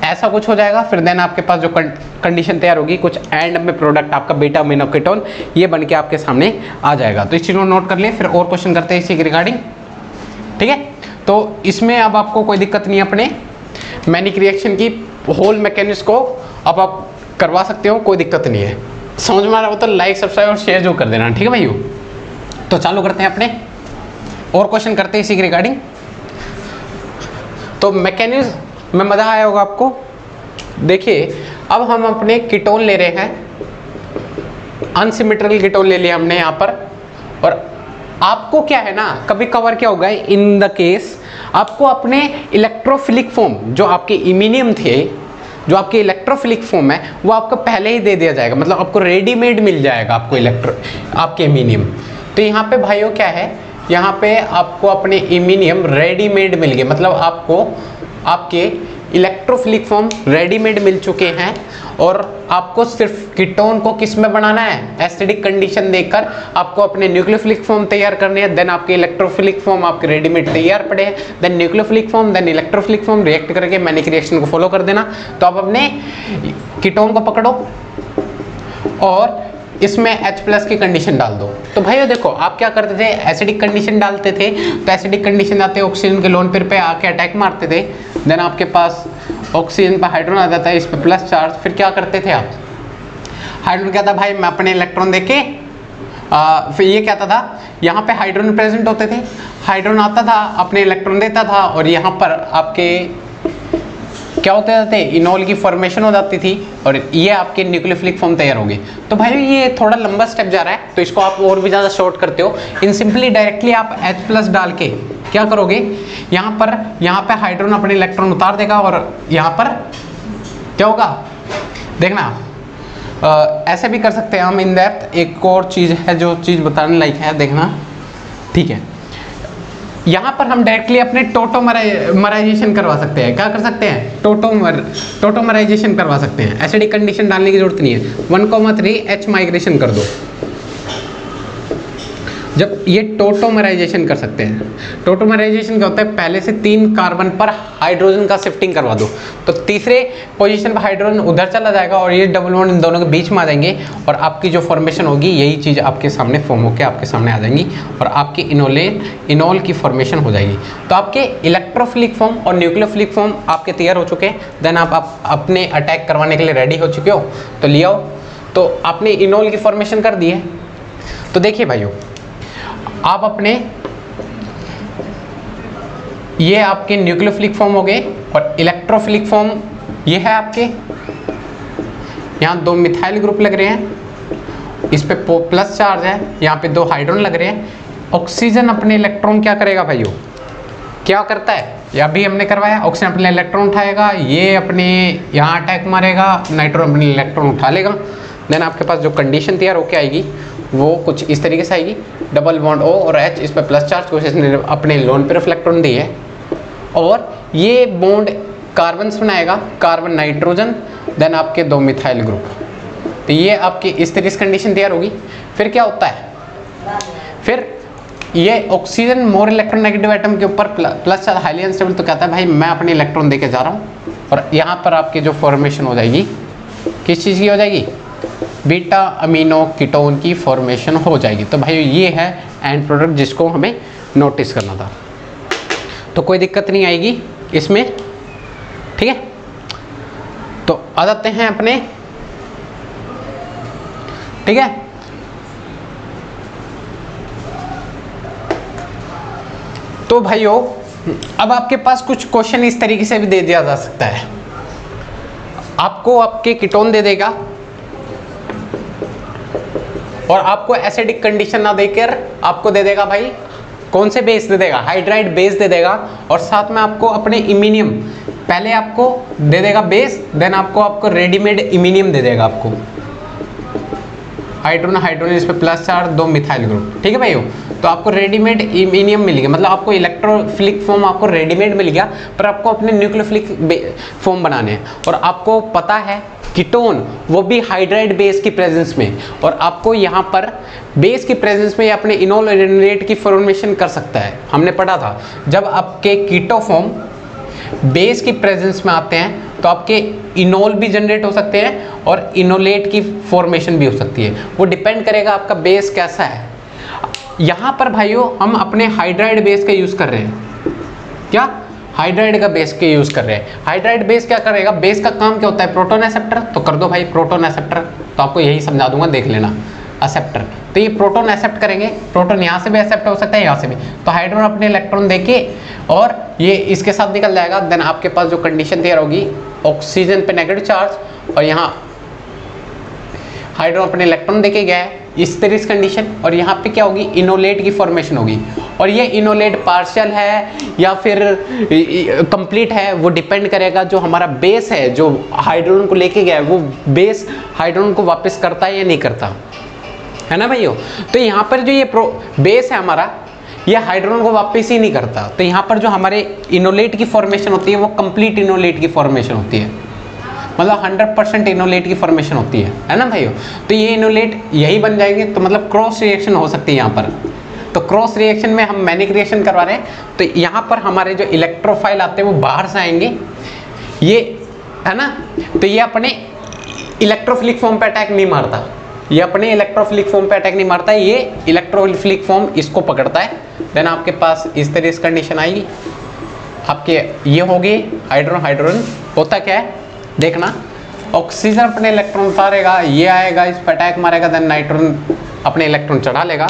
Speaker 1: ऐसा कुछ हो जाएगा। फिर देन आपके पास जो कंडीशन तैयार होगी, कुछ एंड में प्रोडक्ट आपका बीटा अमीनो कीटोन ये बन के आपके सामने आ जाएगा। तो इस चीज़ को नोट कर ले, फिर और क्वेश्चन करते हैं इसी के रिगार्डिंग, ठीक है। तो इसमें अब आपको कोई दिक्कत नहीं है, अपने मैनिक रिएक्शन की होल मैकेनिज्म को अब आप करवा सकते हो, कोई दिक्कत नहीं है। समझ में आ रहा हो तो लाइक सब्सक्राइब और शेयर जो कर देना, ठीक है भाइयों। तो चालू करते हैं अपने और क्वेश्चन करते हैं इसी के रिगार्डिंग। तो मैकेनिज्म में मजा आया होगा आपको। देखिए अब हम अपने कीटोन ले रहे हैं, अनसिमेट्रिकल कीटोन ले लिया हमने यहाँ पर, और आपको क्या है ना, कभी कभार क्या होगा इन द केस, आपको अपने इलेक्ट्रोफिलिक फॉर्म जो आपके इमीनियम थे, जो आपके इलेक्ट्रोफिलिक फॉर्म है, वो आपको पहले ही दे दिया जाएगा, मतलब आपको रेडीमेड मिल जाएगा आपको आपके इमीनियम। तो यहाँ पे भाइयों क्या है, यहाँ पे आपको अपने इमीनियम रेडीमेड मिल गए, मतलब आपको आपके इलेक्ट्रोफिलिक फॉर्म रेडीमेड मिल चुके हैं, और आपको सिर्फ कीटोन को किस में बनाना है, एसिडिक कंडीशन देकर आपको अपने न्यूक्लियोफिलिक फॉर्म तैयार करने हैं। देन आपके इलेक्ट्रोफिलिक फॉर्म आपके रेडीमेड तैयार पड़े हैं, then nucleophilic form, then electrophilic form, react करके मैनिक रिएक्शन को फॉलो कर देना। तो आप अपने कीटोन को पकड़ो और इसमें H+ की कंडीशन डाल दो। तो भाइयों देखो आप क्या करते थे, एसिडिक कंडीशन डालते थे, तो एसिडिक कंडीशन आते ऑक्सीजन के लोन पेयर पे आके अटैक मारते थे, देन आपके पास ऑक्सीजन पर हाइड्रोजन आ जाता है, इस पे प्लस चार्ज। फिर क्या करते थे आप, हाइड्रोजन कहता भाई मैं अपने इलेक्ट्रॉन देके फिर ये कहता था, यहाँ पे हाइड्रोजन प्रेजेंट होते थे, हाइड्रोजन आता था अपने इलेक्ट्रॉन देता था, और यहाँ पर आपके क्या होते थे, इनोल की फॉर्मेशन हो जाती थी, और ये आपके न्यूक्लियोफिलिक फॉर्म तैयार होगी। तो भाई ये थोड़ा लंबा स्टेप जा रहा है, तो इसको आप और भी ज़्यादा शॉर्ट करते हो। इन सिंपली डायरेक्टली आप H+ डाल के क्या करोगे, यहाँ पे हाइड्रोजन अपने इलेक्ट्रॉन उतार देगा, और यहाँ पर क्या होगा देखना, ऐसे भी कर सकते हैं हम इन डेप्थ। एक और चीज़ है जो चीज़ बताने लायक है, देखना, ठीक है। यहाँ पर हम डायरेक्टली अपने टोटोमराइजेशन करवा सकते हैं। क्या कर सकते हैं, टोटोमराइजेशन करवा सकते हैं। एसिडिक कंडीशन डालने की जरूरत नहीं है, 1,3 H माइग्रेशन कर दो, जब ये टोटोमराइजेशन कर सकते हैं। टोटोमराइजेशन क्या होता है, पहले से 3 कार्बन पर हाइड्रोजन का शिफ्टिंग करवा दो, तो तीसरे पोजीशन पर हाइड्रोजन उधर चला जाएगा और ये डबल बॉन्ड इन दोनों के बीच में आ जाएंगे और आपकी जो फॉर्मेशन होगी यही चीज़ आपके सामने फॉर्म होकर आपके सामने आ जाएंगी और आपकी इनोल की फॉर्मेशन हो जाएगी। तो आपके इलेक्ट्रोफिलिक फॉर्म और न्यूक्लियोफिलिक फॉर्म आपके तैयार हो चुके हैं। देन आप अपने अटैक करवाने के लिए रेडी हो चुके हो, तो ले आओ। तो आपने इनोल की फॉर्मेशन कर दी है। तो देखिए भाइयों, आप अपने ये आपके न्यूक्लियोफिलिक फॉर्म हो गए और इलेक्ट्रोफिलिक फॉर्म ये है आपके, यहाँ 2 मिथाइल ग्रुप लग रहे हैं, इस पे प्लस चार्ज है, यहाँ पे 2 हाइड्रोजन लग रहे हैं। ऑक्सीजन अपने इलेक्ट्रॉन क्या करेगा भाइयों, क्या करता है, या भी हमने करवाया, ऑक्सीजन अपने इलेक्ट्रॉन उठाएगा, ये अपने यहाँ अटैक मारेगा, नाइट्रोजन अपने इलेक्ट्रॉन उठा लेगा। देन आपके पास जो कंडीशन तैयार होकर आएगी वो कुछ इस तरीके से आएगी, डबल बॉन्ड O और H, इस पर प्लस चार्ज को इसने अपने लोन पर इलेक्ट्रॉन दी है और ये बॉन्ड कार्बन बनाएगा, कार्बन नाइट्रोजन, देन आपके 2 मिथाइल ग्रुप। तो ये आपकी इस तरीके से कंडीशन तैयार होगी। फिर क्या होता है, फिर ये oxygen more electron negative atom के ऊपर प्लस चार्ज हाईली अनस्टेबल, तो कहता है भाई मैं अपने इलेक्ट्रॉन देके जा रहा हूँ और यहाँ पर आपकी जो फॉर्मेशन हो जाएगी किस चीज़ की हो जाएगी, बीटा अमीनो कीटोन की फॉर्मेशन हो जाएगी। तो भाई ये है एंड प्रोडक्ट जिसको हमें नोटिस करना था। तो कोई दिक्कत नहीं आएगी इसमें, ठीक है। तो आ जाते हैं अपने, ठीक है। तो भाइयों अब आपके पास कुछ क्वेश्चन इस तरीके से भी दे दिया जा सकता है, आपको आपके कीटोन दे देगा और आपको एसिडिक कंडीशन ना देकर आपको दे देगा भाई कौन से बेस दे देगा, हाइड्राइड बेस दे देगा और साथ में आपको अपने इमीनियम, पहले आपको दे देगा बेस, देन आपको रेडीमेड इमीनियम दे देगा, आपको हाइड्रोजन हाइड्रोजन इस पे प्लस चार्ज 2 मिथाइल ग्रुप, ठीक है भाइयों। तो आपको रेडीमेड इमीनियम मिल गया, मतलब आपको इलेक्ट्रोफिलिक फॉर्म आपको रेडीमेड मिल गया, पर आपको अपने न्यूक्लियोफिलिक फॉर्म बनाने हैं और आपको पता है कीटोन वो भी हाइड्राइड बेस की प्रेजेंस में, और आपको यहाँ पर बेस की प्रेजेंस में अपने इनोल और इनोलेट की फॉर्मेशन कर सकता है। हमने पढ़ा था जब आपके कीटो फॉर्म बेस की प्रेजेंस में आते हैं तो आपके इनोल भी जनरेट हो सकते हैं और इनोलेट की फॉर्मेशन भी हो सकती है, वो डिपेंड करेगा आपका बेस कैसा है। यहाँ पर भाइयों हम अपने हाइड्राइड बेस का यूज़ कर रहे हैं, क्या हाइड्राइड का बेस के यूज़ कर रहे हैं। हाइड्राइड बेस क्या करेगा, बेस का काम क्या होता है, प्रोटोन एक्सेप्टर, तो कर दो भाई प्रोटोन एक्सेप्टर, तो आपको यही समझा दूंगा, देख लेना एक्सेप्टर। तो ये प्रोटोन एक्सेप्ट करेंगे, प्रोटोन यहाँ से भी एक्सेप्ट हो सकता है, यहाँ से भी, तो हाइड्रोजन अपने इलेक्ट्रॉन देके और ये इसके साथ निकल जाएगा। देन आपके पास जो कंडीशन तैयार होगी, ऑक्सीजन पे नेगेटिव चार्ज और यहाँ हाइड्रोजन अपने इलेक्ट्रॉन देके गया है, इस तरह की कंडीशन, और यहाँ पे क्या होगी, इनोलेट की फॉर्मेशन होगी। और ये इनोलेट पार्शियल है या फिर कंप्लीट है, वो डिपेंड करेगा जो हमारा बेस है जो हाइड्रोजन को लेके गया है, वो बेस हाइड्रोजन को वापस करता है या नहीं करता, है ना भाइयों। तो यहाँ पर जो ये बेस है हमारा, ये हाइड्रोजन को वापस ही नहीं करता। तो यहाँ पर जो हमारे इनोलेट की फॉर्मेशन होती है वो कंप्लीट इनोलेट की फॉर्मेशन होती है, मतलब 100% इनोलेट की फॉर्मेशन होती है ना भाइयों। तो ये इनोलेट यही बन जाएंगे, तो मतलब क्रॉस रिएक्शन हो सकती है यहाँ पर। तो क्रॉस रिएक्शन में हम मैनिक रिएक्शन करवा रहे हैं, तो यहाँ पर हमारे जो इलेक्ट्रोफाइल आते हैं वो बाहर से आएंगे, ये है ना। तो ये अपने इलेक्ट्रोफिलिक फॉर्म पे अटैक नहीं मारता, ये अपने इलेक्ट्रोफिलिक फॉर्म पे अटैक नहीं मारता है, ये इलेक्ट्रोफिलिक फॉर्म इसको पकड़ता है। देन आपके पास इस तरह से कंडीशन आएगी, आपके ये हो गई हाइड्रोजन हाइड्रोजन, होता क्या है देखना, ऑक्सीजन अपने इलेक्ट्रॉन उतारेगा, ये आएगा इस पर अटैक मारेगा, देन नाइट्रोजन अपने इलेक्ट्रॉन चढ़ा लेगा।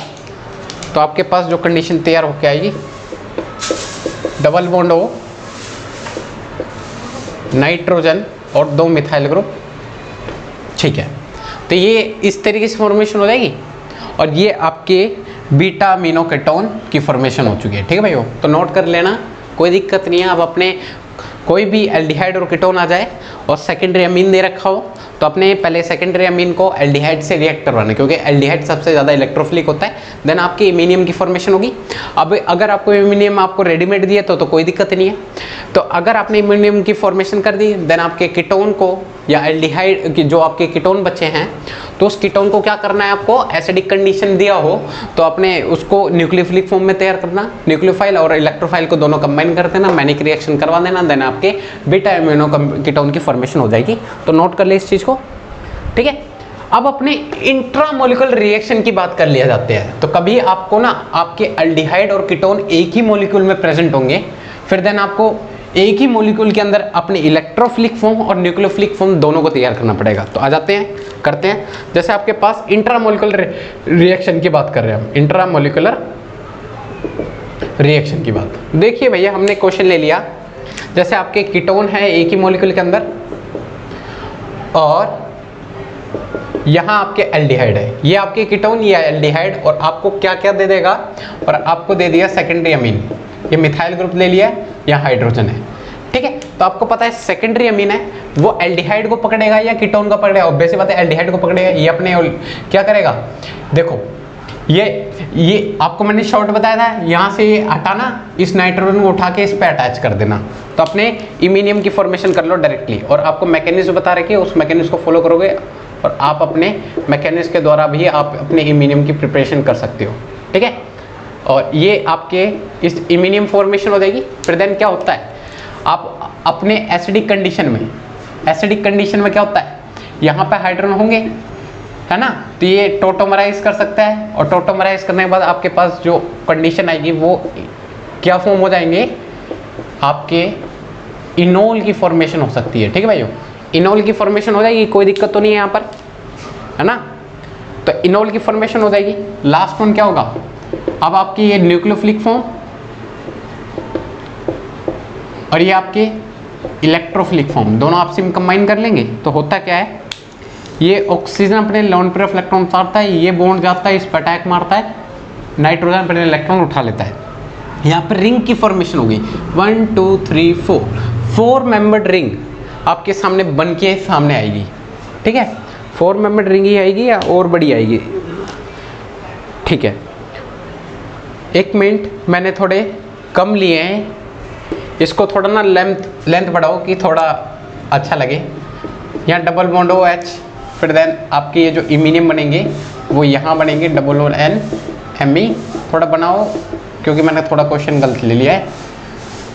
Speaker 1: तो आपके पास जो कंडीशन तैयार होकर आएगी, डबल बॉन्ड हो नाइट्रोजन और 2 मिथाइल ग्रुप, ठीक है। तो ये इस तरीके से फॉर्मेशन हो जाएगी और ये आपके बीटा अमीनो कीटोन की फॉर्मेशन हो चुकी है, ठीक है भाइयों। तो नोट कर लेना, कोई दिक्कत नहीं है। अब अपने कोई भी एल्डिहाइड और कीटोन आ जाए और सेकेंडरी अमीन दे रखा हो तो अपने पहले सेकेंडरी अमीन को एल्डिहाइड से रिएक्ट करवाना, क्योंकि एल्डिहाइड सबसे ज़्यादा इलेक्ट्रोफिलिक होता है, देन आपकी इमीनियम की फॉर्मेशन होगी। अब अगर आपको इमीनियम आपको रेडीमेड दिए तो कोई दिक्कत नहीं है। तो अगर आपने इमीनियम की फॉर्मेशन कर दी, देन आपके कीटोन को या एल्डिहाइड की जो आपके कीटोन बचे हैं तो उस कीटोन को क्या करना है, आपको एसिडिक कंडीशन दिया हो तो अपने उसको न्यूक्लियोफिलिक फॉर्म में तैयार करना, न्यूक्लियोफाइल और इलेक्ट्रोफाइल को दोनों कंबाइन कर देना, मैनिक रिएक्शन करवा देना, देन आपके बीटा एमिनो कीटोन की फॉर्मेशन हो जाएगी। तो नोट कर ले इस चीज़ को, ठीक है। अब अपने इंट्रामोलिकुलर रिएक्शन की बात कर लिया जाते हैं। तो कभी आपको ना आपके एल्डिहाइड और कीटोन एक ही मॉलिक्यूल में प्रेजेंट होंगे, फिर देन आपको एक ही मॉलिक्यूल के अंदर अपने इलेक्ट्रोफिलिक फॉर्म और न्यूक्लियोफिलिक फॉर्म दोनों को तैयार करना पड़ेगा। तो आ जाते हैं, करते हैं। जैसे आपके पास इंट्रामोलिकुलर रिएक्शन की बात कर रहे हैं हम, इंट्रामोलिकुलर रिएक्शन की बात देखिए भैया, हमने क्वेश्चन ले लिया। जैसे आपके कीटोन है एक ही मॉलिक्यूल के अंदर और यहाँ आपके एल्डिहाइड है, ये आपके कीटोन, ये एल्डिहाइड, और आपको क्या क्या दे देगा, और आपको दे दिया सेकेंडरी अमीन, ये मिथाइल ग्रुप ले लिया, यहाँ हाइड्रोजन है, ठीक है। तो आपको पता है सेकेंडरी अमीन है वो एल्डिहाइड को पकड़ेगा या कीटोन को पकड़ेगा, ऑब्वियस सी बात है एल्डिहाइड को पकड़ेगा। ये अपने क्या करेगा, देखो ये आपको मैंने शॉर्ट बताया था, यहाँ से ये हटाना, इस नाइट्रोजन को उठा के इस पे अटैच कर देना, तो अपने इमीनियम की फॉर्मेशन कर लो डायरेक्टली। और आपको मैकेनिज्म बता रखी है, उस मैकेनिज्म को फॉलो करोगे और आप अपने मैकेनिज्म के द्वारा भी आप अपने इमीनियम की प्रिपरेशन कर सकते हो, ठीक है। और ये आपके इस इमीनियम फॉर्मेशन हो जाएगी। फिर देन क्या होता है, आप अपने एसिडिक कंडीशन में, एसिडिक कंडीशन में क्या होता है, यहाँ पे हाइड्रोजन होंगे, है ना, तो ये टोटोमराइज कर सकता है, और टोटोमराइज करने के बाद आपके पास जो कंडीशन आएगी वो क्या फॉर्म हो जाएंगे, आपके इनोल की फॉर्मेशन हो सकती है, ठीक है भाइयों। इनोल की फॉर्मेशन हो जाएगी, कोई दिक्कत तो नहीं है यहाँ पर, है ना। तो इनोल की फॉर्मेशन हो जाएगी। लास्ट वन क्या होगा, अब आपकी ये न्यूक्लियोफिलिक फॉर्म और ये आपके इलेक्ट्रोफिलिक फॉर्म दोनों आपस में कंबाइन कर लेंगे तो होता क्या है, ये ऑक्सीजन अपने लोन पेयर ऑफ इलेक्ट्रॉन उतारता है, ये बॉन्ड जाता है, इस पर अटैक मारता है, नाइट्रोजन अपने इलेक्ट्रॉन उठा लेता है। यहाँ पर रिंग की फॉर्मेशन होगी 1 2 3 4 मेंबर्ड रिंग आपके सामने बन के सामने आएगी, ठीक है। 4 मेंबर्ड रिंग ही आएगी या और बड़ी आएगी, ठीक है। एक मिनट, मैंने थोड़े कम लिए हैं, इसको थोड़ा ना लेंथ बढ़ाओ कि थोड़ा अच्छा लगे। यहाँ डबल बॉन्ड OH, फिर देन आपके ये जो इमीनियम बनेंगे वो यहाँ बनेंगे NMe, थोड़ा बनाओ क्योंकि मैंने थोड़ा क्वेश्चन गलत ले लिया है।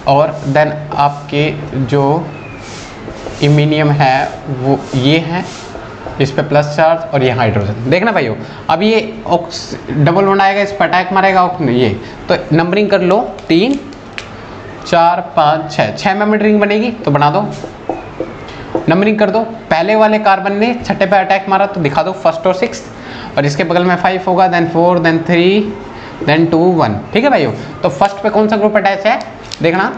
Speaker 1: और देन आपके जो इमीनियम है वो ये है, इस पे प्लस चार्ज और ये हाइड्रोजन। देखना भाइयों, अब ये डबल बॉन्ड आएगा, इस पर अटैक मारेगा ये, तो नंबरिंग कर लो 3 4 5 6 मेंबर रिंग बनेगी, तो बना दो, नंबरिंग कर दो। पहले वाले कार्बन ने छठे पे अटैक मारा तो दिखा दो 1st और 6th, और इसके बगल में 5 होगा, देन 4, देन 3, देन 2 1, ठीक है भाइयों। तो फर्स्ट पे कौन सा ग्रुप अटैच है, देखना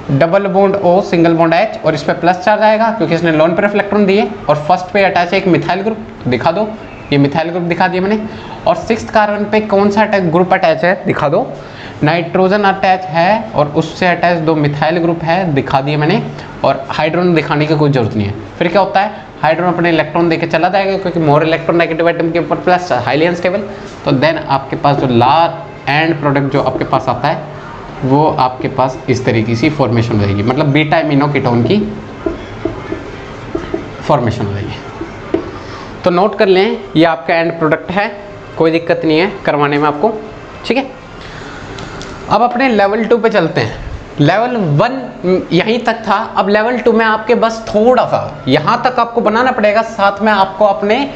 Speaker 1: double bond O single bond H, और इस पे प्लस चार्ज आएगा क्योंकि इसने लोन पेयर ऑफ इलेक्ट्रॉन दिए, और फर्स्ट पे अटैच है एक मिथाइल ग्रुप, तो दिखा दो, ये मिथाइल ग्रुप दिखा दिया मैंने। और 6th कार्बन पे कौन सा ग्रुप अटैच है, दिखा दो, नाइट्रोजन अटैच है और उससे अटैच 2 मिथाइल ग्रुप है, दिखा दिए मैंने। और हाइड्रोजन दिखाने की कोई जरूरत नहीं है। फिर क्या होता है, हाइड्रोजन अपने इलेक्ट्रॉन देके चला जाएगा क्योंकि मोर इलेक्ट्रॉन नेगेटिव एटम के ऊपर प्लस, हाईली अनस्टेबल। तो देन आपके पास जो लास्ट एंड प्रोडक्ट जो आपके पास आता है वो आपके पास इस तरीके से फॉर्मेशन हो जाएगी, मतलब बीटा एमिनो कीटोन की फॉर्मेशन हो जाएगी। तो नोट कर लें, ये आपका एंड प्रोडक्ट है, कोई दिक्कत नहीं है करवाने में आपको, ठीक है। अब अपने लेवल 2 पे चलते हैं। लेवल 1 यहीं तक था, अब लेवल 2 में आपके बस थोड़ा सा यहाँ तक आपको बनाना पड़ेगा, साथ में आपको अपने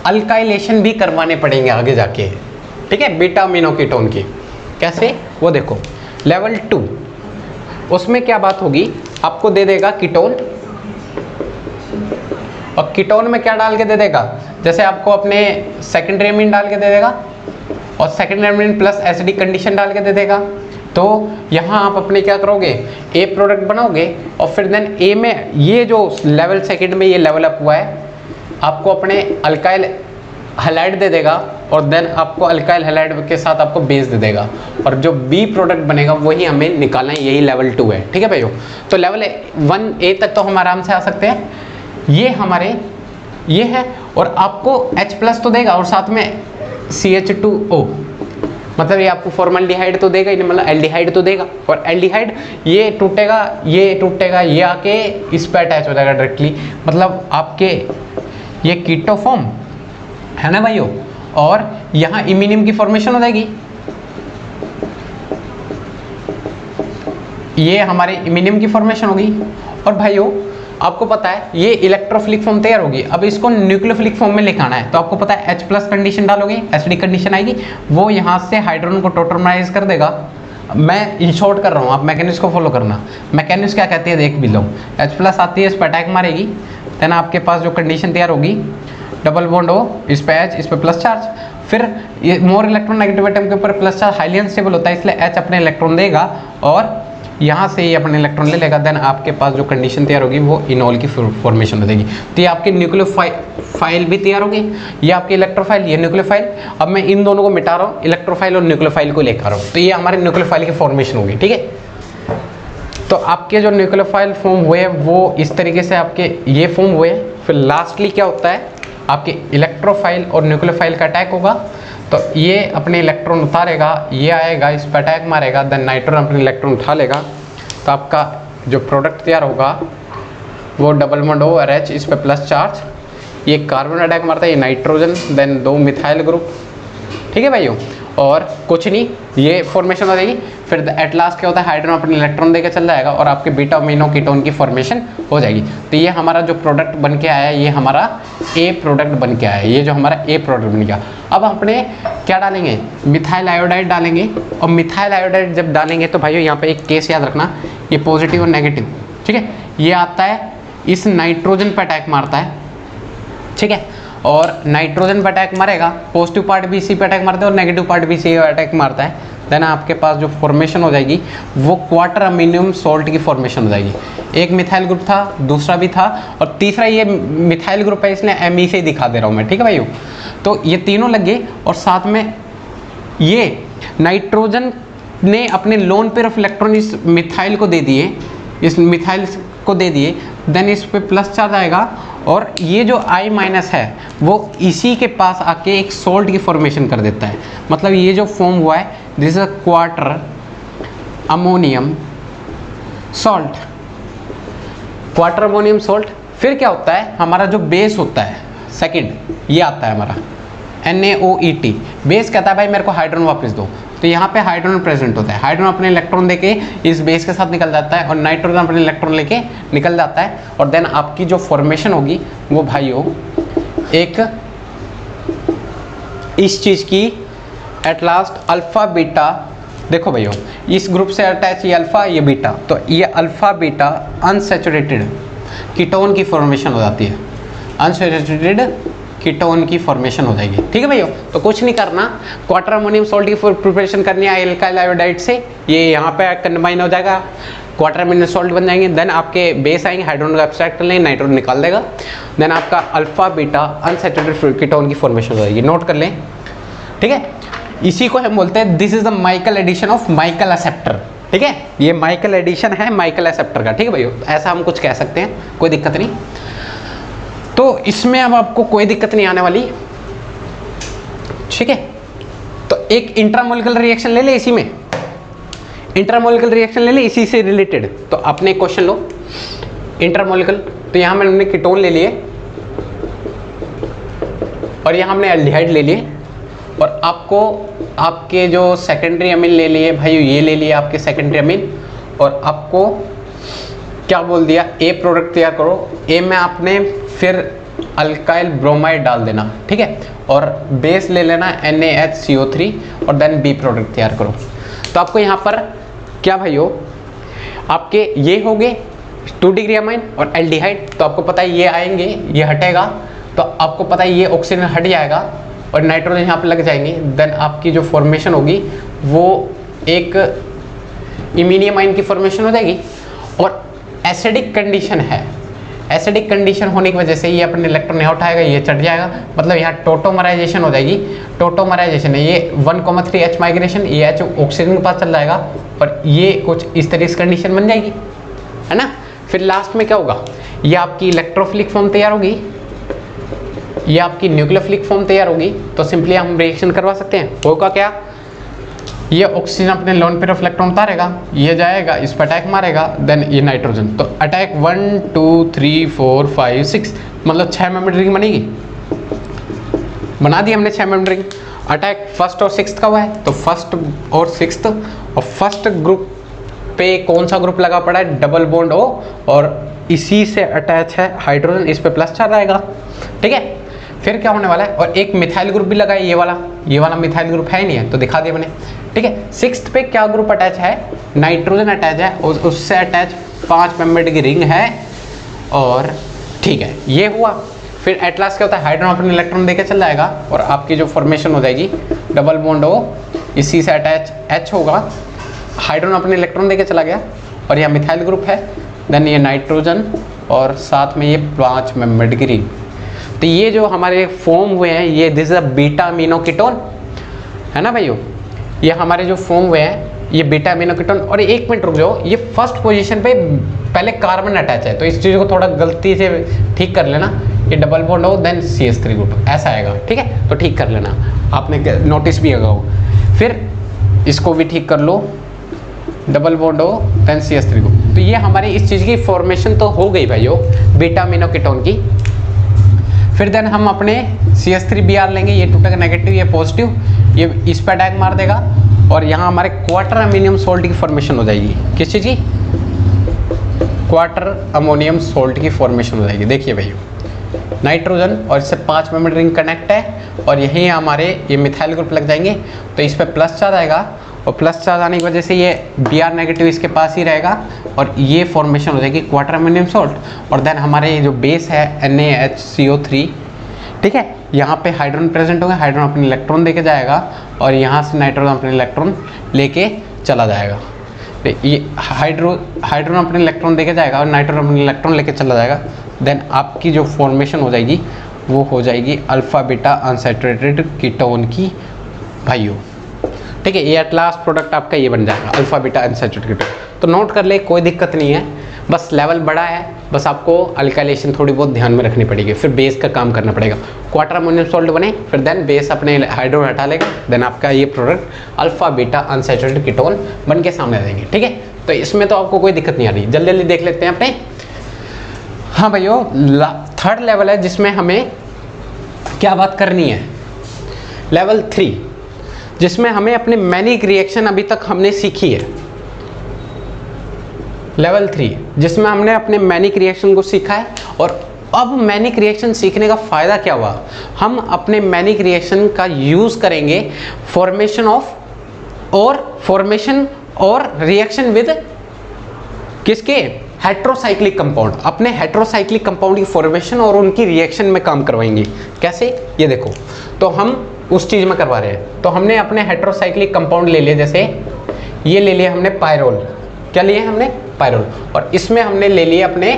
Speaker 1: अल्काइलेशन भी करवाने पड़ेंगे आगे जाके, ठीक है, बीटा अमीनो कीटोन की। कैसे, वो देखो लेवल 2, उसमें क्या बात होगी, आपको दे देगा कीटोन, और कीटोन में क्या डाल के दे देगा, जैसे आपको अपने सेकेंडरी अमीन डाल के दे देगा और secondary amine plus acidic condition डाल के दे देगा। तो यहाँ आप अपने क्या करोगे, ए प्रोडक्ट बनाओगे, और फिर देन ए में ये जो लेवल सेकंड में ये लेवल अप हुआ है, आपको अपने अल्काइल हैलाइड दे देगा और देन आपको अल्काइल हैलाइड के साथ आपको बेस दे देगा, और जो बी प्रोडक्ट बनेगा वही हमें निकालना है, यही लेवल 2 है। ठीक है भाइयों, तो लेवल 1A तक तो हम आराम से आ सकते हैं। ये हमारे ये है, और आपको H+ तो देगा और साथ में CH2O, मतलब ये आपको फॉर्मल्डिहाइड तो देगा ही नहीं, मतलब एल्डिहाइड तो देगा। और एल्डिहाइड ये टूटेगा, ये आके इस पे अटैच हो जाएगा डायरेक्टली, मतलब आपके ये कीटो फॉर्म है ना भाइयों, और यहाँ इमिनियम की फॉर्मेशन हो जाएगी। ये हमारे इमिनियम की फॉर्मेशन होगी। और भाइयों आपको पता है ये इलेक्ट्रोफिलिक फॉर्म तैयार होगी, अब इसको न्यूक्लियोफिलिक फॉर्म में लेकर आना है, तो आपको पता है H+ कंडीशन डालोगे, एसिडिक कंडीशन आएगी, वो यहाँ से हाइड्रोजन को टोटरमाइज कर देगा। मैं इन शॉर्ट कर रहा हूँ, आप मैकेनिक्स को फॉलो करना। मैकेनिक्स क्या कहती है देख भी लो, H+ आती है, इस पर अटैक मारेगी, देन आपके पास जो कंडीशन तैयार होगी, डबल बॉन्ड O, इस पे H, इस पे प्लस चार्ज, फिर ये मोर इलेक्ट्रॉन नेगेटिव एटम के ऊपर प्लस चार्ज हाईली अनस्टेबल होता है, इसलिए H अपने इलेक्ट्रॉन देगा और यहाँ से ये अपने इलेक्ट्रॉन ले लेगा, देन आपके पास जो कंडीशन तैयार होगी वो इनॉल की फॉर्मेशन हो जाएगी। तो ये आपके न्यूक्लियोफाइल भी तैयार होगी, ये आपके इलेक्ट्रोफाइल, ये न्यूक्लियोफाइल। अब मैं इन दोनों को मिटा रहा हूँ, इलेक्ट्रोफाइल और न्यूक्लियोफाइल को लेकर रहा हूँ, तो ये हमारे न्यूक्लियोफाइल की फॉर्मेशन होगी। ठीक है, तो आपके जो न्यूक्लियोफाइल फॉर्म हुए वो इस तरीके से आपके ये फॉर्म हुए। फिर लास्टली क्या होता है, आपके इलेक्ट्रोफाइल और न्यूक्लियोफाइल का अटैक होगा, तो ये अपने इलेक्ट्रॉन उतारेगा, ये आएगा, इस पर अटैक मारेगा, देन नाइट्रोजन अपने इलेक्ट्रॉन उठा लेगा, तो आपका जो प्रोडक्ट तैयार होगा वो डबल बॉन्ड O और H, इस पर प्लस चार्ज, ये कार्बन अटैक मारता है, ये नाइट्रोजन, देन 2 मिथाइल ग्रुप। ठीक है भाइयों, और कुछ नहीं, ये फॉर्मेशन हो जाएगी। फिर एट लास्ट क्या होता है, हाइड्रोजन अपने इलेक्ट्रॉन देकर चल जाएगा और आपके बीटा अमीनो कीटोन की फॉर्मेशन हो जाएगी। तो ये हमारा जो प्रोडक्ट बन के आया है, ये हमारा A प्रोडक्ट बन के आया है, ये जो हमारा A प्रोडक्ट बन गया। अब अपने क्या डालेंगे, मिथाइल आयोडाइड डालेंगे, और मिथाइल आयोडाइड जब डालेंगे तो भाइयों यहाँ पे एक केस याद रखना, ये पॉजिटिव और नेगेटिव। ठीक है, ये आता है इस नाइट्रोजन पर अटैक मारता है। ठीक है, और नाइट्रोजन पर अटैक मारेगा, पॉजिटिव पार्ट भी इसी पे अटैक मारता है और नेगेटिव पार्ट भी इसी पे अटैक मारता है, देन आपके पास जो फॉर्मेशन हो जाएगी वो क्वार्टर अमीनियम सॉल्ट की फॉर्मेशन हो जाएगी। एक मिथाइल ग्रुप था, दूसरा भी था, और तीसरा ये मिथाइल ग्रुप है, इसलिए Me से ही दिखा दे रहा हूँ मैं। ठीक है भाइयों, तो ये तीनों लग गए, और साथ में ये नाइट्रोजन ने अपने लोन पेयर ऑफ इलेक्ट्रॉन इस मिथाइल को दे दिए, इस मिथाइल को दे दिए, देन इस पे प्लस चार्ज आएगा, और ये जो I- है वो इसी के पास आके एक सॉल्ट की फॉर्मेशन कर देता है। मतलब ये जो फॉर्म हुआ है, this is a quarter ammonium salt, quarter ammonium salt. फिर क्या होता है, हमारा जो बेस होता है सेकंड, ये आता है हमारा NaOET। बेस कहता है भाई मेरे को हाइड्रोजन वापस दो, तो यहाँ पे हाइड्रोजन प्रेजेंट होता है, हाइड्रोजन अपने इलेक्ट्रॉन देके इस बेस के साथ निकल जाता है, और नाइट्रोजन अपने इलेक्ट्रॉन लेके निकल जाता है, और देन आपकी जो फॉर्मेशन होगी वो भाइयों एक इस चीज़ की एट लास्ट अल्फा बीटा। देखो भाइयों, इस ग्रुप से अटैच ये अल्फा, ये बीटा, तो ये अल्फा बीटा अनसैचुरेटेड कीटोन की फॉर्मेशन हो जाती है, अनसैचुरेटेड कीटोन की फॉर्मेशन हो जाएगी। ठीक है भैया, तो कुछ नहीं करना, क्वार्टर अमोनियम सॉल्ट की प्रिपरेशन करनी है अल्काइल आयोडाइड से, ये यहाँ पे कंबाइन हो जाएगा, क्वार्टर अमोनियम सॉल्ट बन जाएंगे, देन आपके बेस आएंगे, हाइड्रोजन को एक्सट्रैक्ट कर लेंगे, नाइट्रोजन निकाल देगा, देन आपका अल्फा बीटा अनसैचुरेटेड कीटोन की फॉर्मेशन हो जाएगी। नोट कर लें, ठीक है, इसी को हम बोलते हैं this is the Michael addition of Michael acceptor. ठीक है, ये माइकल एडिशन है माइकल एक्सेप्टर का। ठीक है भैया, ऐसा हम कुछ कह सकते हैं, कोई दिक्कत नहीं। तो इसमें अब आपको कोई दिक्कत नहीं आने वाली। ठीक है, तो एक इंट्रामोलिकुलर रिएक्शन ले ले, इसी में इंट्रामोलिकुलर रिएक्शन ले ले इसी से रिलेटेड। तो आपने एक क्वेश्चन लो इंट्रामोलिकुलर, तो यहां मैंने कीटोन ले लिए और यहां हमने एल्डिहाइड ले लिए, और आपको आपके जो सेकेंडरी अमीन ले लिए भाई, ये ले लिए आपके सेकेंडरी अमीन, और आपको क्या बोल दिया, ए प्रोडक्ट तैयार करो। ए में आपने फिर अल्काइल ब्रोमाइड डाल देना, ठीक है, और बेस ले लेना NaHCO3, और देन बी प्रोडक्ट तैयार करो। तो आपको यहाँ पर क्या भाइयों, आपके ये हो गए 2 डिग्री अमाइन और एल्डिहाइड, तो आपको पता है ये आएंगे, ये हटेगा, तो आपको पता है ये ऑक्सीजन हट जाएगा और नाइट्रोजन यहाँ पर लग जाएंगे, देन आपकी जो फॉर्मेशन होगी वो एक इमीनियम आइन की फॉर्मेशन हो जाएगी। और एसिडिक कंडीशन है, एसिडिक कंडीशन होने की वजह से ये अपने इलेक्ट्रॉन यहाँ उठाएगा, ये चढ़ जाएगा, मतलब यहाँ टोटोमराइजेशन हो जाएगी। टोटोमराइजेशन है, ये 1,3 H माइग्रेशन, ये H ऑक्सीजन के पास चल जाएगा और ये कुछ इस तरीके से कंडीशन बन जाएगी, है ना। फिर लास्ट में क्या होगा, ये आपकी इलेक्ट्रोफिलिक फॉर्म तैयार होगी, ये आपकी न्यूक्लियोफिलिक फॉर्म तैयार होगी। तो सिंपली हम रिएक्शन करवा सकते हैं। होगा क्या, ये ऑक्सीजन अपने लोन पेयर ऑफ इलेक्ट्रॉन उतारेगा, ये जाएगा इस पर अटैक मारेगा, देन ये नाइट्रोजन। तो अटैक 1 2 3 4 5 6 मतलब 6 मेंबर रिंग बनेगी, बना दी हमने 6 मेंबर रिंग। अटैक फर्स्ट और सिक्स्थ का हुआ है, तो फर्स्ट और सिक्स्थ, और फर्स्ट ग्रुप पे कौन सा ग्रुप लगा पड़ा है, डबल बॉन्ड O, और इसी से अटैच है हाइड्रोजन, इस पे प्लस चार्ज आएगा, ठीक है। फिर क्या होने वाला है, और एक मिथाइल ग्रुप भी लगा है, ये वाला मिथाइल ग्रुप है ही नहीं है, तो दिखा दिया मैंने, ठीक है। सिक्स्थ पे क्या ग्रुप अटैच है, नाइट्रोजन अटैच है, और उससे अटैच 5 मेंबर्ड की रिंग है, और ठीक है ये हुआ। फिर एट लास्ट क्या होता है, हाइड्रोजन अपने इलेक्ट्रॉन देके चल जाएगा, और आपकी जो फॉर्मेशन हो जाएगी डबल बॉन्ड O, इसी से अटैच H होगा, हाइड्रोजन अपने इलेक्ट्रॉन देके चला गया, और यह मिथाइल ग्रुप है, देन ये नाइट्रोजन, और साथ में ये 5 मेंबर्ड की रिंग। तो ये जो हमारे फॉर्म हुए हैं, ये this is a beta amino ketone, है ना भाइयों। ये हमारे जो फॉर्म हुए हैं ये बीटा अमीनो कीटोन। और एक मिनट रुक जाओ, ये फर्स्ट पोजीशन पे पहले कार्बन अटैच है, तो इस चीज़ को थोड़ा गलती से ठीक कर लेना, ये डबल बॉन्ड हो देन CH3 ग्रुप ऐसा आएगा, ठीक है। तो ठीक कर लेना, आपने नोटिस भी होगा वो। फिर इसको भी ठीक कर लो, डबल बॉन्ड हो देन CH3 ग्रुप। तो ये हमारी इस चीज़ की फॉर्मेशन तो हो गई भाइयों बीटा अमीनो कीटोन की। फिर देन हम अपने CH3Br लेंगे, ये टूटेगा नेगेटिव, ये पॉजिटिव, ये इस पर अटैक मार देगा, और यहाँ हमारे क्वार्टर अमोनियम सोल्ट की फॉर्मेशन हो जाएगी। किस चीज़ की, क्वार्टर अमोनियम सोल्ट की फॉर्मेशन हो जाएगी। देखिए भाई नाइट्रोजन और इससे 5 मेंबर रिंग कनेक्ट है, और यहीं हमारे ये मिथाइल ग्रुप लग जाएंगे, तो इस पर प्लस चार्ज आएगा, और प्लस चार्ज आने की वजह से ये Br नेगेटिव इसके पास ही रहेगा, और ये फॉर्मेशन हो जाएगी क्वार्टर अमोनियम सोल्ट। और देन हमारे जो बेस है NaHCO3, ठीक है, यहाँ पे हाइड्रोजन प्रेजेंट होगा, हाइड्रोजन अपने इलेक्ट्रॉन देके जाएगा, और यहाँ से नाइट्रोजन अपने इलेक्ट्रॉन लेके चला जाएगा। ये हाइड्रोजन अपने इलेक्ट्रॉन देके जाएगा और नाइट्रोजन अपने इलेक्ट्रॉन लेके चला जाएगा। देन आपकी जो फॉर्मेशन हो जाएगी वो हो जाएगी अल्फा बीटा अनसैचुरेटेड कीटोन की भाइयों, ठीक है। ये एट लास्ट प्रोडक्ट आपका ये बन जाएगा अल्फा बीटा अनसैचुरेटेड कीटोन। तो नोट कर ले, कोई दिक्कत नहीं है, बस लेवल बड़ा है, बस आपको अल्काइलेशन थोड़ी बहुत ध्यान में रखनी पड़ेगी, फिर बेस का काम करना पड़ेगा। क्वार्टर अमोनियम सॉल्ट बने, फिर देन बेस अपने हाइड्रोजन हटा लेगा, देन आपका ये product alpha beta unsaturated ketone बन के सामने आ जाएंगे, ठीक है। तो इसमें तो आपको कोई दिक्कत नहीं आ रही, जल्दी जल्दी देख लेते हैं अपने। हाँ भाइयों, थर्ड लेवल है जिसमें हमें क्या बात करनी है, लेवल 3, जिसमें हमें अपने मैनिक रिएक्शन अभी तक हमने सीखी है। लेवल 3 जिसमें हमने अपने मैनिक रिएक्शन को सीखा है, और अब मैनिक रिएक्शन सीखने का फायदा क्या हुआ, हम अपने मैनिक रिएक्शन का यूज करेंगे फॉर्मेशन और रिएक्शन विद किसके, हेट्रोसाइक्लिक कंपाउंड। अपने हेट्रोसाइक्लिक कंपाउंड की फॉर्मेशन और उनकी रिएक्शन में काम करवाएंगे। कैसे, ये देखो, तो हम उस चीज में करवा रहे हैं। तो हमने अपने हेट्रोसाइक्लिक कंपाउंड ले लिए, जैसे ये ले लिया हमने पायरोल, क्या लिए हमने, पायरोल, और इसमें हमने ले लिए अपने,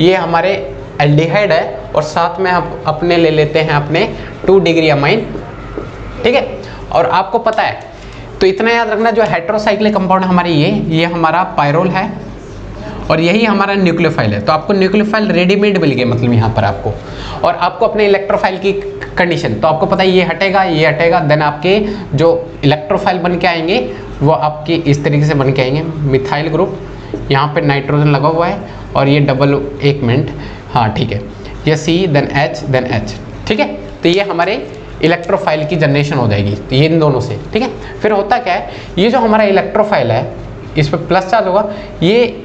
Speaker 1: ये हमारे एल्डिहाइड है, और साथ में हम अपने ले लेते हैं अपने 2 डिग्री अमाइन, ठीक है। और आपको पता है, तो इतना याद रखना, जो हेट्रोसाइक्लिक कंपाउंड हमारे ये हमारा पायरोल है, और यही हमारा न्यूक्लियोफाइल है। तो आपको न्यूक्लियोफाइल रेडीमेड मिल गए, मतलब यहाँ पर आपको, और आपको अपने इलेक्ट्रोफाइल की कंडीशन, तो आपको पता है ये हटेगा, देन आपके जो इलेक्ट्रोफाइल बन के आएंगे वो आपके इस तरीके से बन के आएंगे, मिथाइल ग्रुप, यहाँ पे नाइट्रोजन लगा हुआ है, और ये डबल, एक मिनट, हाँ ठीक है, ये C देन H, ठीक है। तो ये हमारे इलेक्ट्रोफाइल की जनरेशन हो जाएगी, तो ये इन दोनों से, ठीक है। फिर होता क्या है, ये जो हमारा इलेक्ट्रोफाइल है इस पर प्लस चार्ज होगा, ये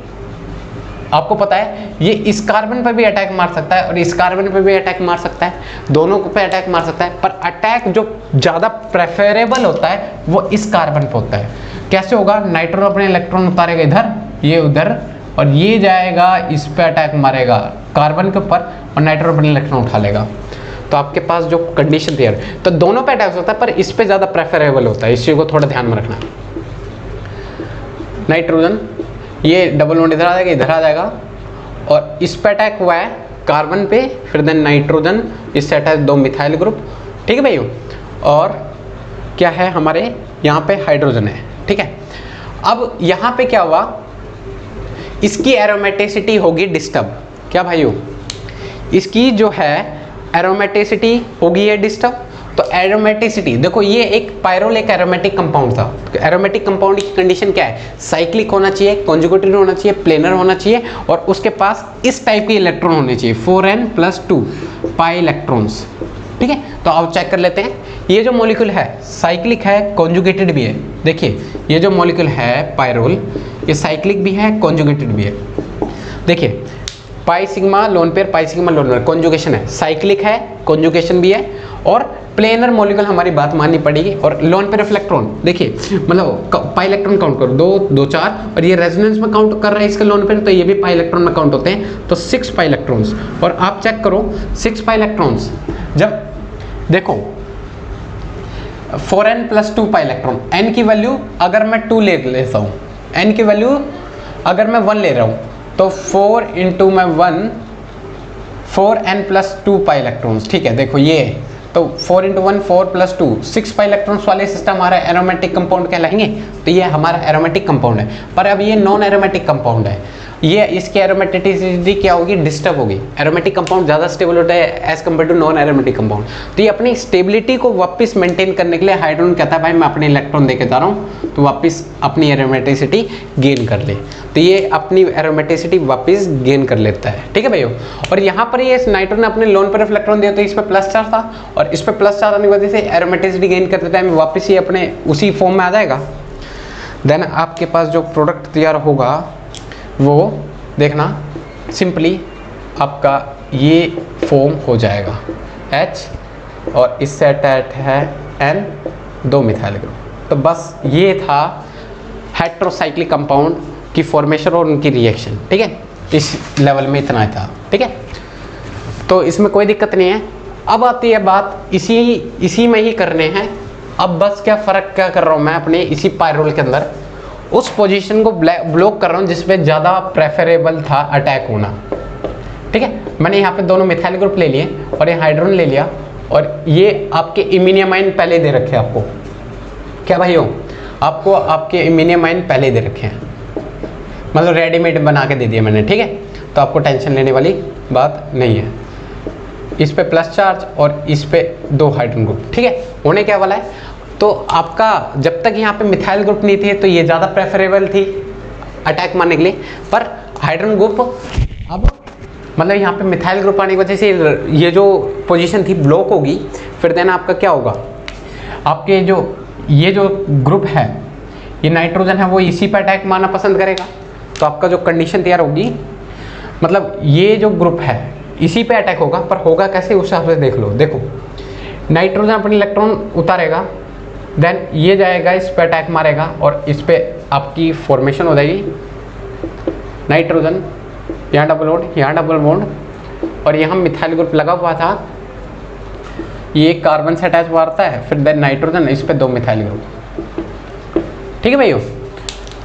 Speaker 1: आपको पता है ये इस कार्बन पर भी अटैक मार सकता है और इस कार्बन पर भी अटैक मार सकता है, दोनों पे अटैक मार सकता है, पर अटैक जो ज़्यादा प्रेफरेबल होता है वो इस कार्बन पर होता है। कैसे होगा, नाइट्रोजन अपने इलेक्ट्रॉन उतारेगा इधर, ये उधर, और ये जाएगा इस पे अटैक मारेगा कार्बन के ऊपर, और नाइट्रोजन अपने इलेक्ट्रॉन उठा लेगा। तो आपके पास जो कंडीशन तैयार, तो दोनों पे अटैक होता है, पर इस पे ज़्यादा प्रेफरेबल होता है, इस चीज़ को थोड़ा ध्यान में रखना। नाइट्रोजन ये डबल बॉन्ड इधर आ जाएगा, और इस पे अटैक हुआ है कार्बन पे, फिर देन नाइट्रोजन, इससे अटैच 2 मिथाइल ग्रुप, ठीक है भाइयों। और क्या है हमारे यहाँ पे हाइड्रोजन है, ठीक है। अब यहाँ पे क्या हुआ, इसकी एरोमेटिसिटी होगी डिस्टर्ब, क्या भाइयों, इसकी जो है एरोमेटिसिटी होगी है डिस्टर्ब। तो एरोमेटिसिटी देखो, ये एक पायरोल एक एरोमेटिक कंपाउंड था। तो एरोमेटिक कंपाउंड की कंडीशन क्या है, साइक्लिक होना चाहिए, कॉन्जुगेटेड होना चाहिए, प्लेनर होना चाहिए, और उसके पास इस टाइप के इलेक्ट्रॉन होने चाहिए, 4n+2 पाई इलेक्ट्रॉन्स, ठीक है। तो अब चेक कर लेते हैं, ये जो मॉलिक्यूल है साइक्लिक है, कॉन्जुगेटेड भी है। देखिए ये जो मॉलिक्यूल है पायरोल, ये साइक्लिक भी है, कॉन्जुगेटेड भी है। देखिए pi sigma lone pair, pi sigma lone pair, conjugation है, साइक्लिक है, कॉन्जुगेशन भी है, और प्लेनर मॉलिक्यूल हमारी बात माननी पड़ेगी। और लोन पेयर ऑफ इलेक्ट्रॉन देखिए, मतलब पाई इलेक्ट्रॉन काउंट करो, 2 2 4, और ये रेजोनेंस में काउंट कर रहा है इसके लोन पेयर, तो ये भी पाई इलेक्ट्रॉन में काउंट होते हैं, तो 6 पाई इलेक्ट्रॉन्स। और आप चेक करो 6 पाई इलेक्ट्रॉन्स, जब देखो 4n+2 पाई इलेक्ट्रॉन, n की वैल्यू अगर मैं 2 ले लेता हूँ, n की वैल्यू अगर मैं 1 ले रहा हूँ, तो 4 × मैं 1, 4n+2 पाई इलेक्ट्रॉन्स, ठीक है। देखो ये तो 4 × 1 4+2 6 पाई इलेक्ट्रॉन्स वाले सिस्टम हमारा एरोमेटिक कंपाउंड कहलाएंगे। तो ये हमारा एरोमेटिक कंपाउंड है, पर अब ये नॉन एरोमेटिक कंपाउंड है, ये इसकी एरोमेटिसिटी क्या होगी, डिस्टर्ब होगी। एरोमेटिक कंपाउंड ज़्यादा स्टेबल होता है as compared to non aromatic compound. तो ये अपनी स्टेबिलिटी को वापस मेंटेन करने के लिए हाइड्रोजन कहता है भाई मैं अपने इलेक्ट्रॉन देके जा रहा हूँ, तो वापस अपनी एरोमेटिसिटी गेन कर ले। तो ये अपनी एरोमेटिसिटी वापस गेन कर लेता है, ठीक है भैया। और यहाँ पर ये नाइट्रोजन अपने लोन पेयर ऑफ इलेक्ट्रॉन दिया, तो इस पर प्लस चार्ज था, और इस पर प्लस चार्ज आने की वजह से एरोमेटिसिटी गेन करते टाइम वापस ये अपने उसी फॉर्म में आ जाएगा। देन आपके पास जो प्रोडक्ट तैयार होगा वो देखना, सिंपली आपका ये फॉर्म हो जाएगा H, और इससे अटैच है N, 2 मिथाइल ग्रुप। तो बस ये था हेटेरोसाइक्लिक कंपाउंड की फॉर्मेशन और उनकी रिएक्शन, ठीक है। इस लेवल में इतना था, ठीक है। तो इसमें कोई दिक्कत नहीं है। अब आती है बात इसी में ही करने हैं। अब बस क्या फ़र्क क्या कर रहा हूँ मैं अपने इसी पायरोल के अंदर, उस पोजीशन को ब्लॉक कर रहा हूँ जिसमें ज़्यादा प्रेफरेबल था अटैक होना, ठीक है। मैंने यहाँ पे दोनों मिथाइल ग्रुप ले लिए और ये हाइड्रोजन ले लिया, और ये आपके इमीनियम आयन पहले दे रखे हैं आपको, क्या भाई हो, आपको आपके इमीनियम आयन पहले दे रखे हैं, मतलब रेडीमेड बना के दे दिया मैंने, ठीक है। तो आपको टेंशन लेने वाली बात नहीं है। इस पे प्लस चार्ज और इस पे 2 हाइड्रोजन ग्रुप, ठीक है। होने क्या वाला है, तो आपका जब तक यहाँ पे मिथाइल ग्रुप नहीं थे तो ये ज़्यादा प्रेफरेबल थी अटैक मारने के लिए, पर हाइड्रोजन ग्रुप अब मतलब यहाँ पे मिथाइल ग्रुप आने की वजह से ये जो पोजीशन थी ब्लॉक होगी। फिर देना आपका क्या होगा, आपके ये जो ग्रुप है, ये नाइट्रोजन है, वो इसी पे अटैक मारना पसंद करेगा। तो आपका जो कंडीशन तैयार होगी, मतलब ये जो ग्रुप है इसी पे अटैक होगा, पर होगा कैसे उस हिसाब से देख लो। देखो नाइट्रोजन अपने इलेक्ट्रॉन उतारेगा, देन ये जाएगा इस पे अटैक मारेगा, और इस पे आपकी फॉर्मेशन हो जाएगी नाइट्रोजन, यहाँ डबल बॉन्ड, यहाँ डबल बॉन्ड, और यहाँ मिथाइल ग्रुप लगा हुआ था, ये कार्बन से अटैच मारता है, फिर देन नाइट्रोजन, इस पे 2 मिथाइल ग्रुप, ठीक है भैया।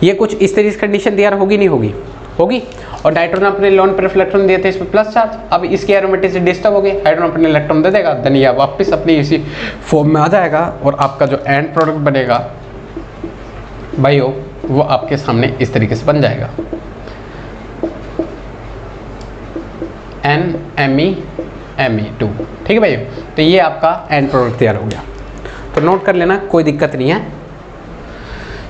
Speaker 1: ये कुछ इस तरीके से कंडीशन तैयार होगी नहीं होगी, होगी। और नाइट्रोजन अपने लोन पेयर ऑफ इलेक्ट्रॉन दिए थे, इस पे प्लस चार्ज, अब इसकी एरोमेटिसिटी डिस्टर्ब हो गई, हाइड्रोजन अपने इलेक्ट्रॉन दे देगा, देन ये वापस अपनी इसी फॉर्म में आ जाएगा, और आपका जो एंड प्रोडक्ट बनेगा भाइयों वो आपके सामने इस तरीके से बन जाएगा, NMe2, ठीक है भाइयों। तो ये आपका एंड प्रोडक्ट तैयार हो गया, तो नोट कर लेना, कोई दिक्कत नहीं है,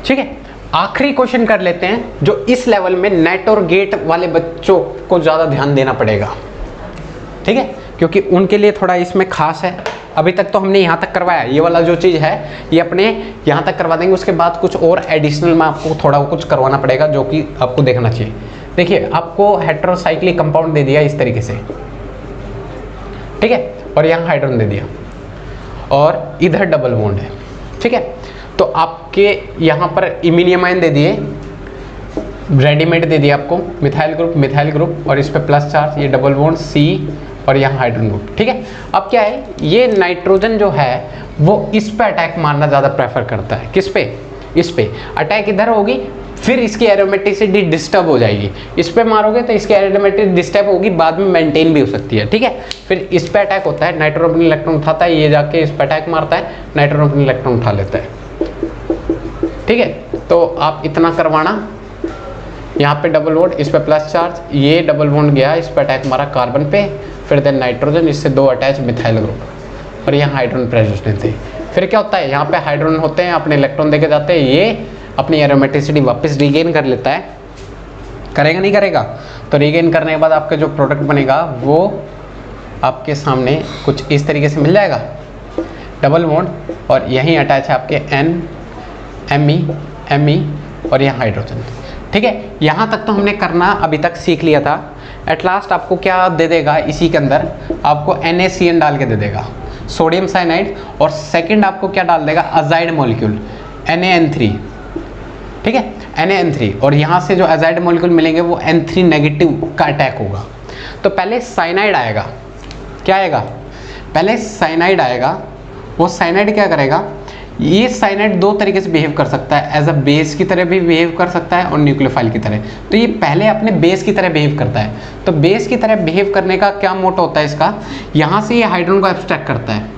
Speaker 1: ठीक है। आखिरी क्वेश्चन कर लेते हैं, जो इस लेवल में नेट और गेट वाले बच्चों को ज़्यादा ध्यान देना पड़ेगा, ठीक है, क्योंकि उनके लिए थोड़ा इसमें खास है। अभी तक तो हमने यहाँ तक करवाया, ये वाला जो चीज़ है ये अपने यहाँ तक करवा देंगे, उसके बाद कुछ और एडिशनल में आपको थोड़ा कुछ करवाना पड़ेगा, जो कि आपको देखना चाहिए। देखिए आपको हेटेरोसाइक्लिक कंपाउंड दे दिया इस तरीके से, ठीक है, और यहाँ हाइड्रोजन दे दिया, और इधर डबल बॉन्ड है, ठीक है। तो आपके यहाँ पर इमीनियम आयन दे दिए, रेडीमेड दे दिया आपको, मिथाइल ग्रुप, और इस पे प्लस चार्ज, ये डबल बॉन्ड C, और यहाँ हाइड्रोजन ग्रुप, ठीक है। अब क्या है, ये नाइट्रोजन जो है वो इस पे अटैक मारना ज़्यादा प्रेफर करता है, किस पे, इस पे अटैक इधर होगी, फिर इसकी एरोमेटिसिटी डिस्टर्ब हो जाएगी। इस पे मारोगे तो इसकी एरोमेटिसिटी डिस्टर्ब होगी, बाद में मेंटेन भी हो सकती है, ठीक है। फिर इस पे अटैक होता है, नाइट्रोजन अपने इलेक्ट्रॉन उठाता है, ये जाके इस पे अटैक मारता है, नाइट्रोजन अपने इलेक्ट्रॉन उठा लेता है, ठीक है। तो आप इतना करवाना, यहाँ पे डबल बॉन्ड, इस पे प्लस चार्ज, ये डबल बॉन्ड गया, इस पे अटैक मारा कार्बन पे, फिर देन नाइट्रोजन, इससे 2 अटैच मिथाइल ग्रुप और यहाँ हाइड्रोजन प्रेजेंट थे। फिर क्या होता है, यहाँ पे हाइड्रोजन होते हैं, अपने इलेक्ट्रॉन देके जाते हैं, ये अपनी एरोमेटिसिटी वापस रीगेन कर लेता है, करेगा नहीं करेगा। तो रीगेन करने के बाद आपका जो प्रोडक्ट बनेगा वो आपके सामने कुछ इस तरीके से मिल जाएगा, डबल बॉन्ड, और यहीं अटैच है आपके N Me और यहाँ हाइड्रोजन, ठीक है। यहाँ तक तो हमने करना अभी तक सीख लिया था। एट लास्ट आपको क्या दे देगा, इसी के अंदर आपको NaCN डाल के दे देगा, सोडियम साइनाइड, और सेकंड आपको क्या डाल देगा, अजाइड मॉलिक्यूल NaN3, ठीक है, NaN3, और यहाँ से जो अजाइड मॉलिक्यूल मिलेंगे वो N3 नेगेटिव का अटैक होगा। तो पहले साइनाइड आएगा, क्या आएगा, पहले साइनाइड आएगा। वो साइनाइड क्या करेगा, ये साइनाइड 2 तरीके से बिहेव कर सकता है, एज अ बेस की तरह भी बिहेव कर सकता है और न्यूक्लियोफाइल की तरह। तो ये पहले अपने बेस की तरह बिहेव करता है। तो बेस की तरह बिहेव करने का क्या मोटो होता है इसका, यहाँ से ये हाइड्रोजन को एब्स्ट्रैक्ट करता है,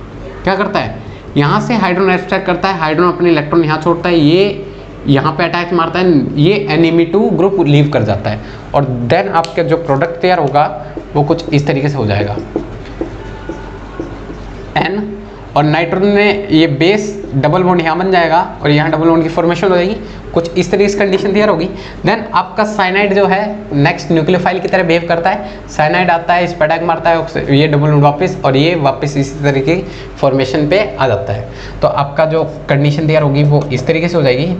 Speaker 1: क्या करता है, यहाँ से हाइड्रोजन एब्स्ट्रैक्ट करता है, हाइड्रोजन अपने इलेक्ट्रॉन यहाँ छोड़ता है, ये यहाँ पे अटैक मारता है, ये NMe2 ग्रुप लीव कर जाता है, और देन आपका जो प्रोडक्ट तैयार होगा वो कुछ इस तरीके से हो जाएगा, N, और नाइट्रोजन में ये बेस डबल बॉन्ड यहाँ बन जाएगा और यहाँ डबल बॉन्ड की फॉर्मेशन हो जाएगी, कुछ इस तरीके से कंडीशन तैयार होगी। देन आपका साइनाइड जो है नेक्स्ट न्यूक्लियोफाइल की तरह बिहेव करता है, साइनाइड आता है, इस पर अटैक मारता है, ये डबल बॉन्ड वापस, और ये वापस इसी तरीके की फॉर्मेशन पे आ जाता है। तो आपका जो कंडीशन तैयार होगी वो इस तरीके से हो जाएगी।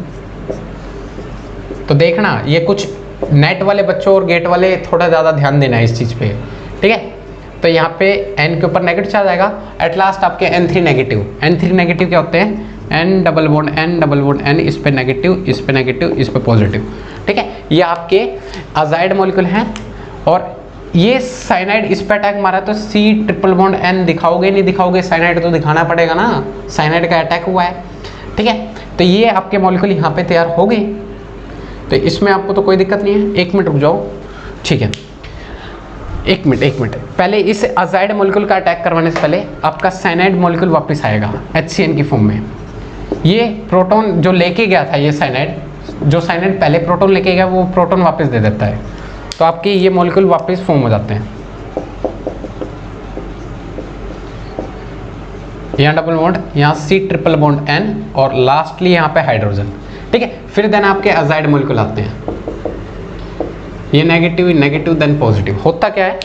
Speaker 1: तो देखना, ये कुछ नेट वाले बच्चों और गेट वाले थोड़ा ज़्यादा ध्यान देना है इस चीज़ पे, ठीक है। तो यहाँ पे N के ऊपर नेगेटिव चार्ज आएगा, एट लास्ट आपके N3 नेगेटिव। N3 नेगेटिव क्या होते हैं, N डबल बॉन्ड N, इस पे नेगेटिव, इस पे नेगेटिव, इस पे पॉजिटिव, ठीक है। ये आपके अजाइड मॉलिक्यूल हैं, और ये साइनाइड इस पे अटैक मारा तो C ट्रिपल बॉन्ड N दिखाओगे नहीं दिखाओगे, साइनाइड तो दिखाना पड़ेगा ना, साइनाइड का अटैक हुआ है, ठीक है। तो ये आपके मॉलिक्यूल यहाँ पे तैयार हो गए, तो इसमें आपको तो कोई दिक्कत नहीं है। 1 मिनट रुक जाओ, ठीक है, 1 मिनट पहले इस अजाइड मॉलिक्यूल का अटैक करवाने से पहले आपका साइनाइड मॉलिक्यूल वापस आएगा HCN की फॉर्म में। ये प्रोटॉन जो लेके गया था, ये साइनाइड, जो साइनाइड पहले प्रोटॉन लेके गया वो प्रोटॉन वापस दे देता है, तो आपके ये मॉलिक्यूल वापस फॉर्म हो जाते हैं। यहाँ डबल बॉन्ड, यहाँ C ट्रिपल बॉन्ड N, और लास्टली यहाँ पे हाइड्रोजन, ठीक है। फिर देन आपके अजाइड मॉलिक्यूल आते हैं, ये नेगेटिव नेगेटिव देन पॉजिटिव। होता क्या है,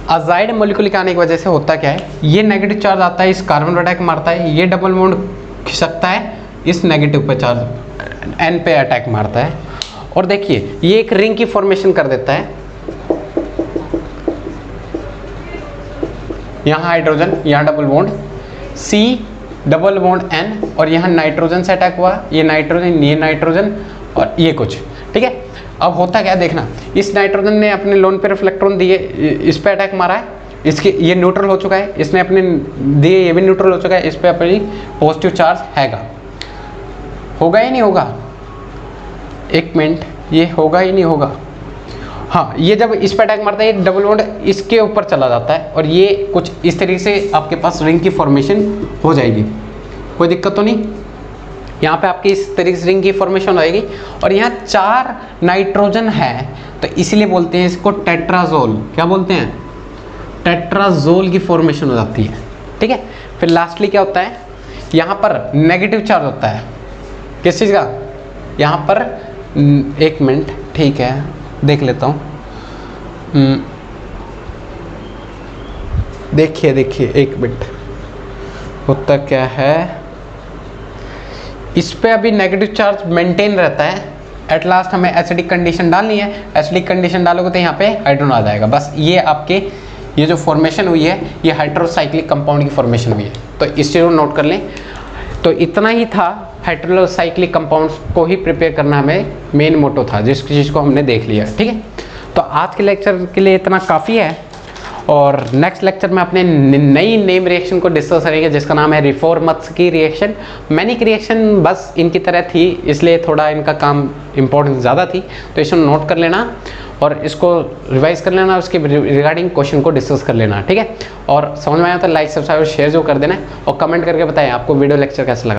Speaker 1: अजाइड मॉलिक्यूल के आने की वजह से होता क्या है, ये नेगेटिव चार्ज आता है, इस कार्बन पर अटैक मारता है, ये डबल बॉन्ड खिसकता है, इस नेगेटिव पे चार्ज N पे अटैक मारता है, और देखिए ये एक रिंग की फॉर्मेशन कर देता है। यहाँ हाइड्रोजन, यहाँ double bond C double bond N, और यहाँ नाइट्रोजन से अटैक हुआ, ये नाइट्रोजन और ये कुछ, ठीक है। अब होता क्या है देखना, इस नाइट्रोजन ने अपने लोन पेयर ऑफ इलेक्ट्रॉन दिए, इस पे अटैक मारा है, इसके ये न्यूट्रल हो चुका है, इसने अपने दिए, ये भी न्यूट्रल हो चुका है, इस पे अपनी पॉजिटिव चार्ज हैगा, होगा ही नहीं होगा, 1 मिनट, ये होगा ही नहीं होगा, हाँ। ये जब इस पे अटैक मारता है, ये डबल बॉन्ड इसके ऊपर चला जाता है, और ये कुछ इस तरीके से आपके पास रिंग की फॉर्मेशन हो जाएगी, कोई दिक्कत तो नहीं। यहाँ पे आपकी इस तरीके से रिंग की फॉर्मेशन होएगी, और यहाँ 4 नाइट्रोजन है, तो इसीलिए बोलते हैं इसको टेट्राजोल। क्या बोलते हैं, टेट्राजोल की फॉर्मेशन हो जाती है, ठीक है। फिर लास्टली क्या होता है, यहाँ पर नेगेटिव चार्ज होता है, किस चीज़ का, यहाँ पर 1 मिनट, ठीक है, देख लेता हूँ, देखिए 1 मिनट, होता क्या है, इस पे अभी नेगेटिव चार्ज मेंटेन रहता है, एट लास्ट हमें एसिडिक कंडीशन डालनी है, एसिडिक कंडीशन डालोगे तो यहाँ पे हाइड्रोजन आ जाएगा। बस ये आपके ये जो फॉर्मेशन हुई है, ये हाइड्रोसाइक्लिक कंपाउंड की फॉर्मेशन हुई है, तो इस चीज़ को नोट कर लें। तो इतना ही था, हाइड्रोसाइक्लिक कंपाउंड्स को ही प्रिपेयर करना हमें मेन मोटो था, जिस चीज़ को हमने देख लिया, ठीक है। तो आज के लेक्चर के लिए इतना काफ़ी है, और नेक्स्ट लेक्चर में अपने नई नेम रिएक्शन को डिस्कस करेंगे जिसका नाम है रिफॉर्म्सकी रिएक्शन। मैनिक रिएक्शन बस इनकी तरह थी, इसलिए थोड़ा इनका काम इम्पोर्टेंस ज़्यादा थी, तो इसे नोट कर लेना और इसको रिवाइज कर लेना, उसके रिगार्डिंग क्वेश्चन को डिस्कस कर लेना, ठीक है। और समझ में आया तो लाइक सब्सक्राइब शेयर जो कर देना और कमेंट करके बताएं आपको वीडियो लेक्चर कैसा लगा।